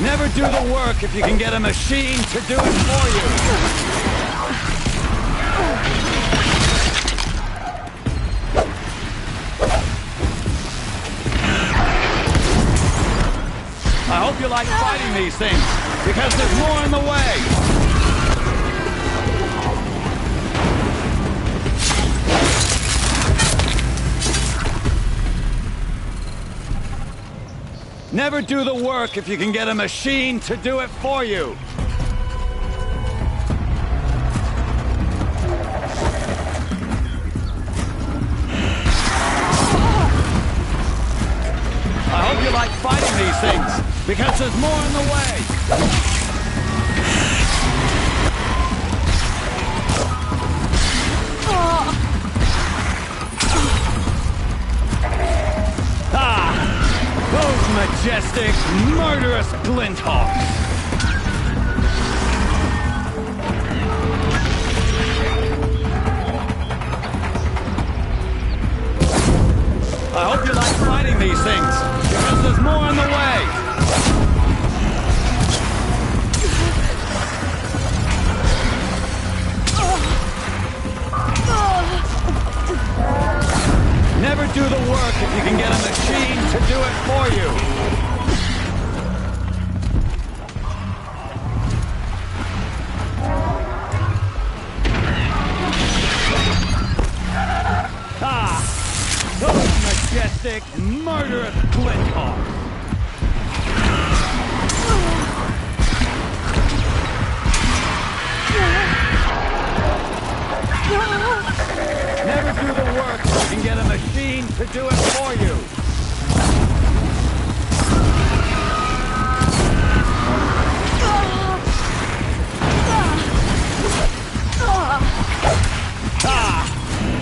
Never do the work if you can get a machine to do it for you. I hope you like fighting these things, because there's more in the way. Never do the work if you can get a machine to do it for you. I hope you like fighting these things, because there's more in the way. Majestic, murderous Glinthawks! I hope you like fighting these things, because there's more in the way! Never do the work if you can get a machine to do it for you. Those majestic, murderous Glinthawks! Never do the work so you can get a machine to do it for you.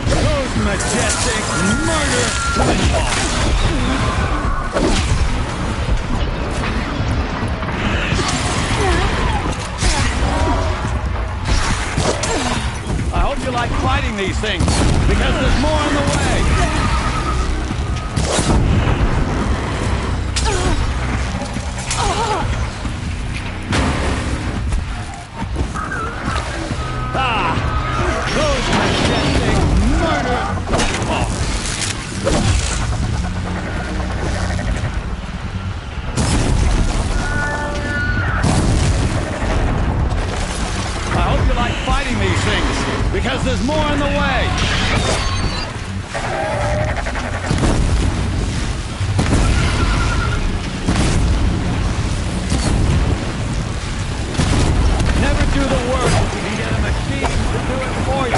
Those majestic, murderous Glinthawks! I hope you like fighting these things, because there's more in the way. Those majestic, murderous Glinthawks! I hope you like fighting these things, because there's more in the way. Never do the work if you can get a machine to do it for you.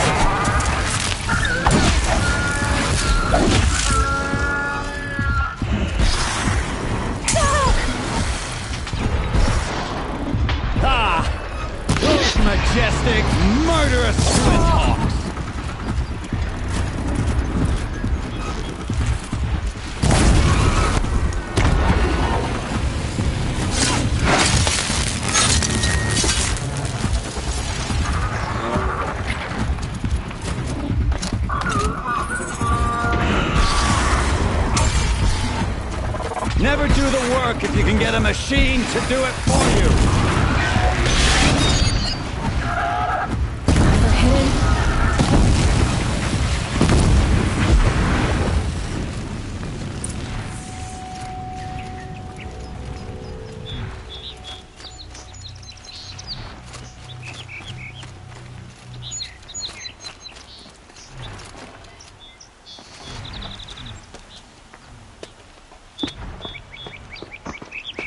Those majestic, murderous Glinthawks! Never do the work if you can get a machine to do it for you.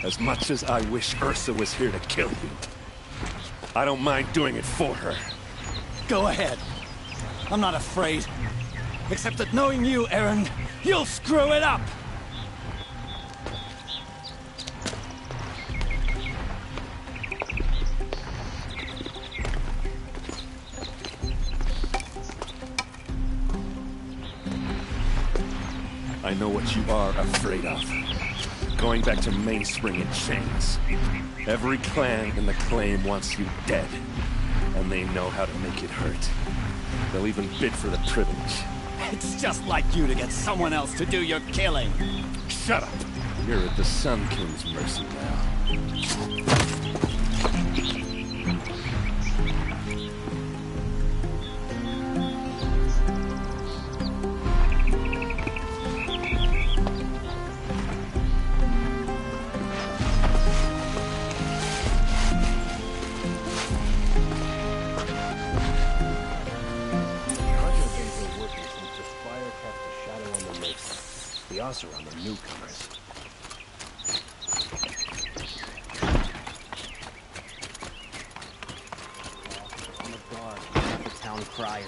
As much as I wish Ursa was here to kill you, I don't mind doing it for her. Go ahead. I'm not afraid. Except that knowing you, Erend, you'll screw it up! I know what you are afraid of. Going back to Mainspring in chains. Every clan in the Claim wants you dead. And they know how to make it hurt. They'll even bid for the privilege. It's just like you to get someone else to do your killing. Shut up! You're at the Sun King's mercy now. On the newcomers. On the guard, not the town crier.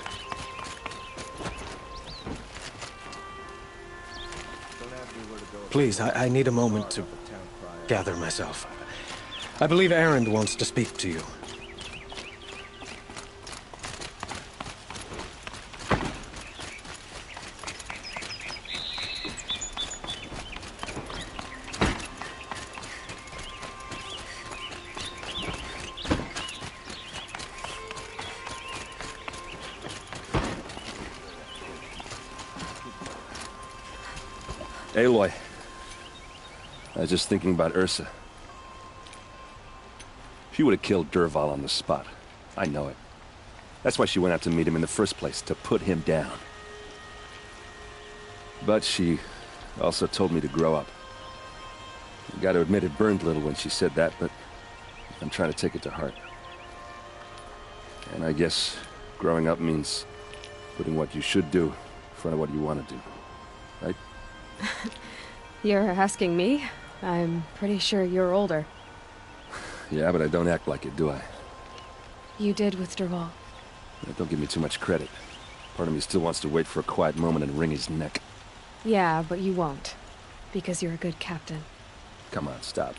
Please, I need a moment to gather myself. I believe Erend wants to speak to you. Aloy, I was just thinking about Ursa. She would have killed Dervahl on the spot. I know it. That's why she went out to meet him in the first place, to put him down. But she also told me to grow up. I gotta admit it burned a little when she said that, but I'm trying to take it to heart. And I guess growing up means putting what you should do in front of what you want to do. Right? You're asking me? I'm pretty sure you're older. Yeah, but I don't act like it, do I? You did with Dervahl. Don't give me too much credit. Part of me still wants to wait for a quiet moment and wring his neck. Yeah, but you won't. Because you're a good captain. Come on, stop.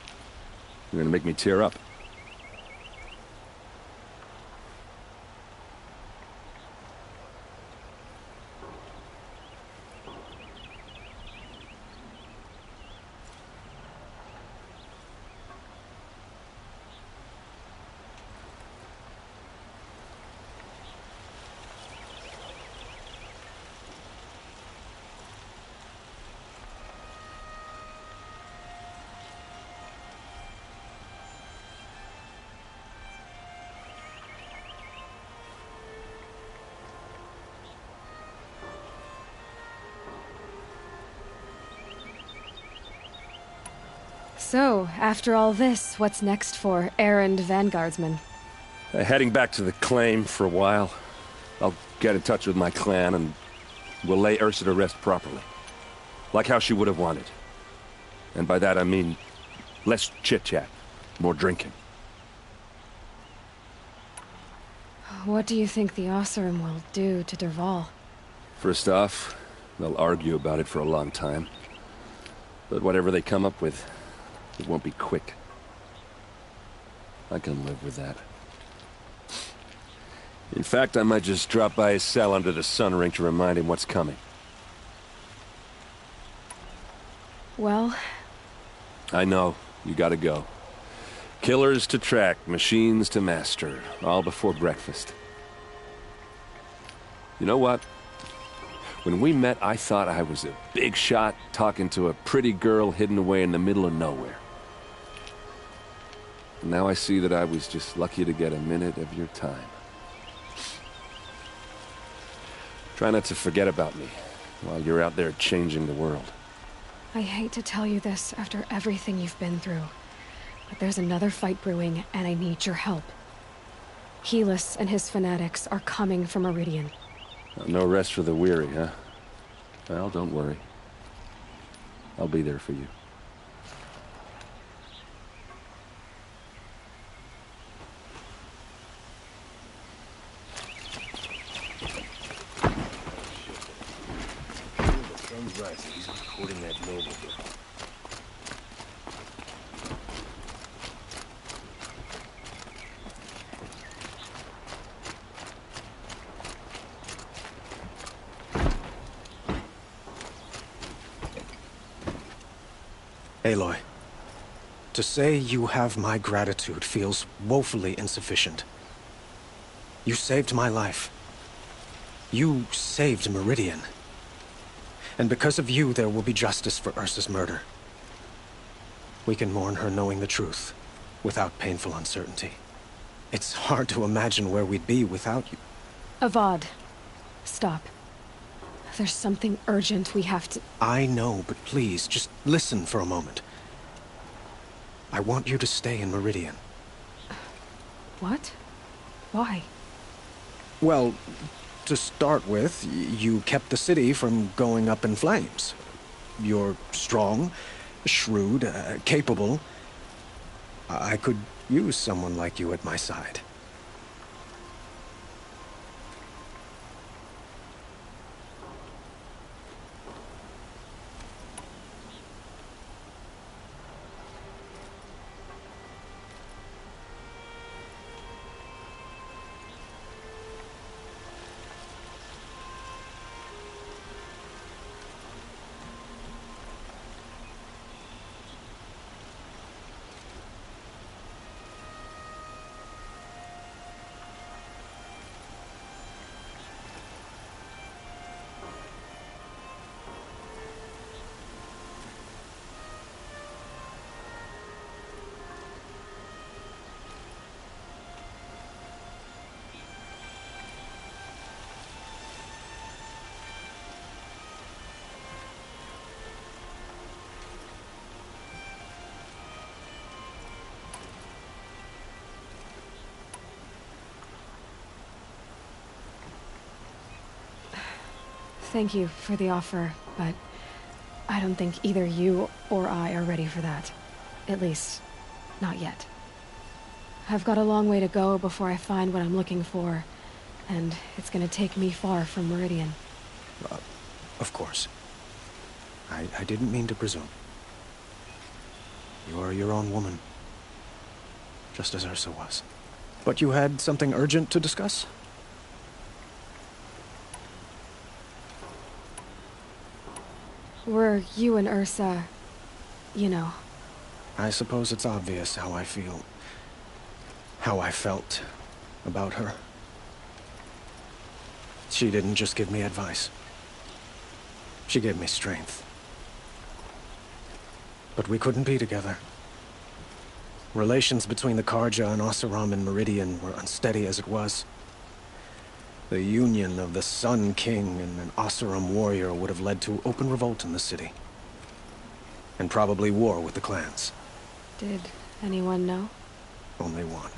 You're gonna make me tear up. So, after all this, what's next for Erend Vanguardsman? Heading back to the Claim for a while. I'll get in touch with my clan and we'll lay Ursa to rest properly. Like how she would have wanted. And by that I mean less chit-chat, more drinking. What do you think the Oseram will do to Dervahl? First off, they'll argue about it for a long time. But whatever they come up with, it won't be quick. I can live with that. In fact, I might just drop by his cell under the sun ring to remind him what's coming. Well? I know. You gotta go. Killers to track, machines to master. All before breakfast. You know what? When we met, I thought I was a big shot talking to a pretty girl hidden away in the middle of nowhere. And now I see that I was just lucky to get a minute of your time. Try not to forget about me while you're out there changing the world. I hate to tell you this after everything you've been through, but there's another fight brewing and I need your help. Helis and his fanatics are coming for Meridian. No rest for the weary, huh? Well, don't worry. I'll be there for you. sun's rising. He's recording that noble girl. Aloy, to say you have my gratitude feels woefully insufficient. You saved my life. You saved Meridian. And because of you, there will be justice for Ursa's murder. We can mourn her knowing the truth, without painful uncertainty. It's hard to imagine where we'd be without you. Avad, stop. There's something urgent we have to... I know, but please, just listen for a moment. I want you to stay in Meridian. What? Why? Well, to start with, you kept the city from going up in flames. You're strong, shrewd, capable. I could use someone like you at my side. Thank you for the offer, but I don't think either you or I are ready for that. At least, not yet. I've got a long way to go before I find what I'm looking for, and it's gonna take me far from Meridian. Of course. I didn't mean to presume. You are your own woman, just as Ursa was. But you had something urgent to discuss? Were you and Ursa, you know... I suppose it's obvious how I feel. How I felt about her. She didn't just give me advice. She gave me strength. But we couldn't be together. Relations between the Carja and Oseram and Meridian were unsteady as it was. The union of the Sun King and an Oseram warrior would have led to open revolt in the city. And probably war with the clans. Did anyone know? Only one.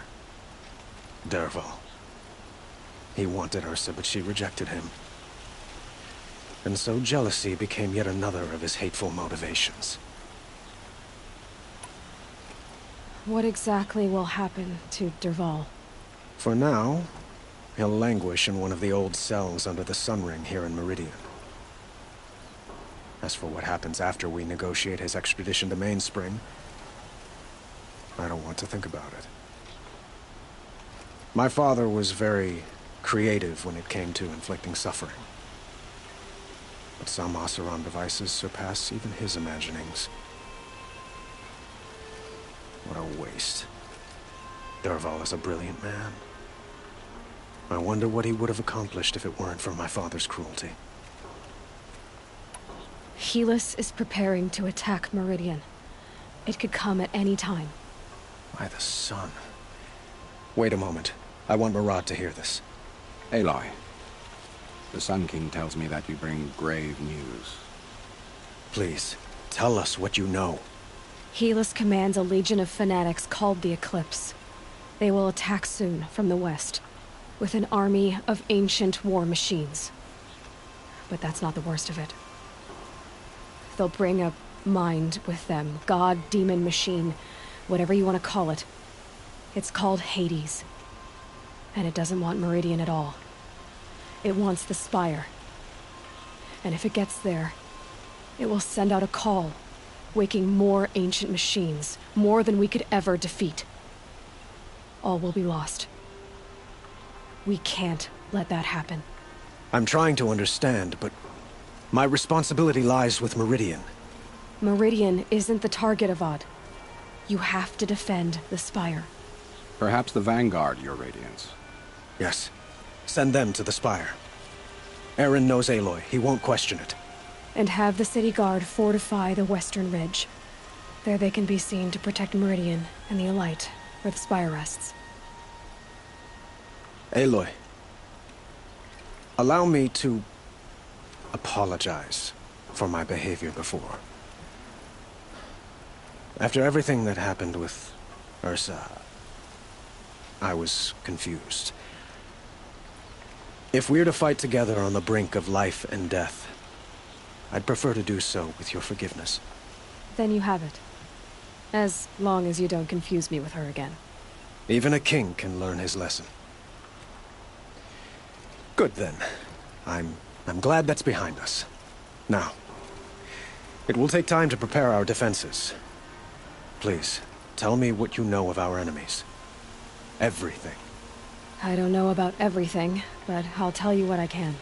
Dervahl. He wanted Ursa, but she rejected him. And so jealousy became yet another of his hateful motivations. What exactly will happen to Dervahl? For now, he'll languish in one of the old cells under the Sun Ring here in Meridian. As for what happens after we negotiate his extradition to Mainspring, I don't want to think about it. My father was very creative when it came to inflicting suffering. But some Oseram devices surpass even his imaginings. What a waste. Dervahl is a brilliant man. I wonder what he would have accomplished if it weren't for my father's cruelty. Helis is preparing to attack Meridian. It could come at any time. By the sun. Wait a moment. I want Murad to hear this. Aloy, the Sun King tells me that you bring grave news. Please, tell us what you know. Helis commands a legion of fanatics called the Eclipse. They will attack soon from the west, with an army of ancient war machines. But that's not the worst of it. They'll bring a mind with them, god, demon, machine, whatever you want to call it. It's called Hades. And it doesn't want Meridian at all. It wants the Spire. And if it gets there, It will send out a call, waking more ancient machines, more than we could ever defeat. All will be lost. We can't let that happen. I'm trying to understand, but my responsibility lies with Meridian. Meridian isn't the target, Avad. You have to defend the Spire. Perhaps the Vanguard, Your Radiance. Yes. Send them to the Spire. Eren knows Aloy. He won't question it. And have the City Guard fortify the Western Ridge. There they can be seen to protect Meridian and the Elite, where the Spire rests. Aloy, allow me to apologize for my behavior before. After everything that happened with Ursa, I was confused. If we're to fight together on the brink of life and death, I'd prefer to do so with your forgiveness. Then you have it. As long as you don't confuse me with her again. Even a king can learn his lesson. Good then. I'm glad that's behind us. Now, it will take time to prepare our defenses. Please, tell me what you know of our enemies. Everything. I don't know about everything, but I'll tell you what I can.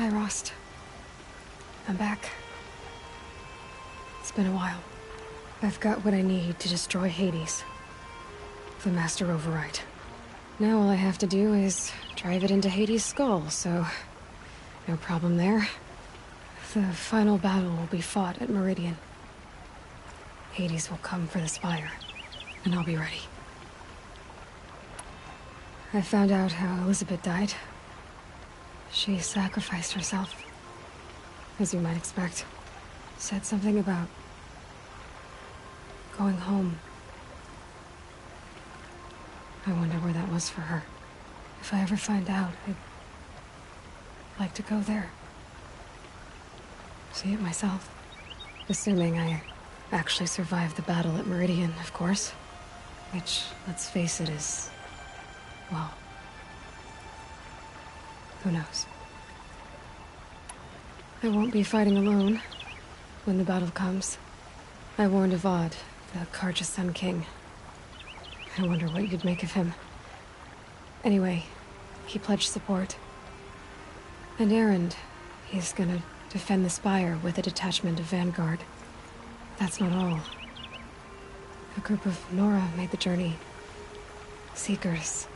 Hi, Rost. I'm back. It's been a while. I've got what I need to destroy Hades. The Master Override. Now all I have to do is drive it into Hades' skull, so no problem there. The final battle will be fought at Meridian. Hades will come for the Spire, and I'll be ready. I found out how Elizabeth died. She sacrificed herself, as you might expect. Said something about going home. I wonder where that was for her. If I ever find out, I'd like to go there. See it myself. Assuming I actually survived the battle at Meridian, of course. Which, let's face it, is... well... who knows? I won't be fighting alone when the battle comes. I warned Avad, the Carja Sun King. I wonder what you'd make of him. Anyway, he pledged support. And Erend, he's gonna defend the Spire with a detachment of Vanguard. That's not all. A group of Nora made the journey. Seekers.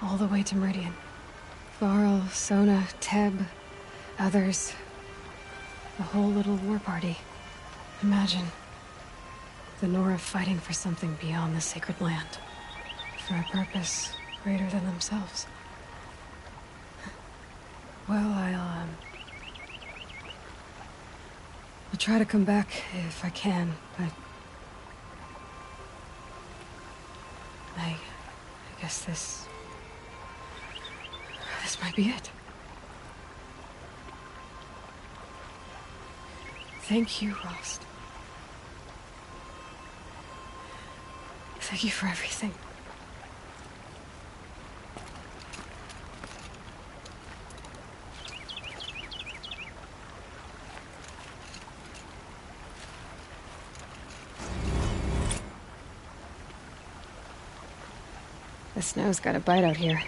All the way to Meridian. Varl, Sona, Teb, others. A whole little war party. Imagine. The Nora fighting for something beyond the sacred land. For a purpose greater than themselves. Well, I'll try to come back if I can, but... I guess this This might be it. Thank you, Rost. Thank you for everything. The snow's got a bite out here.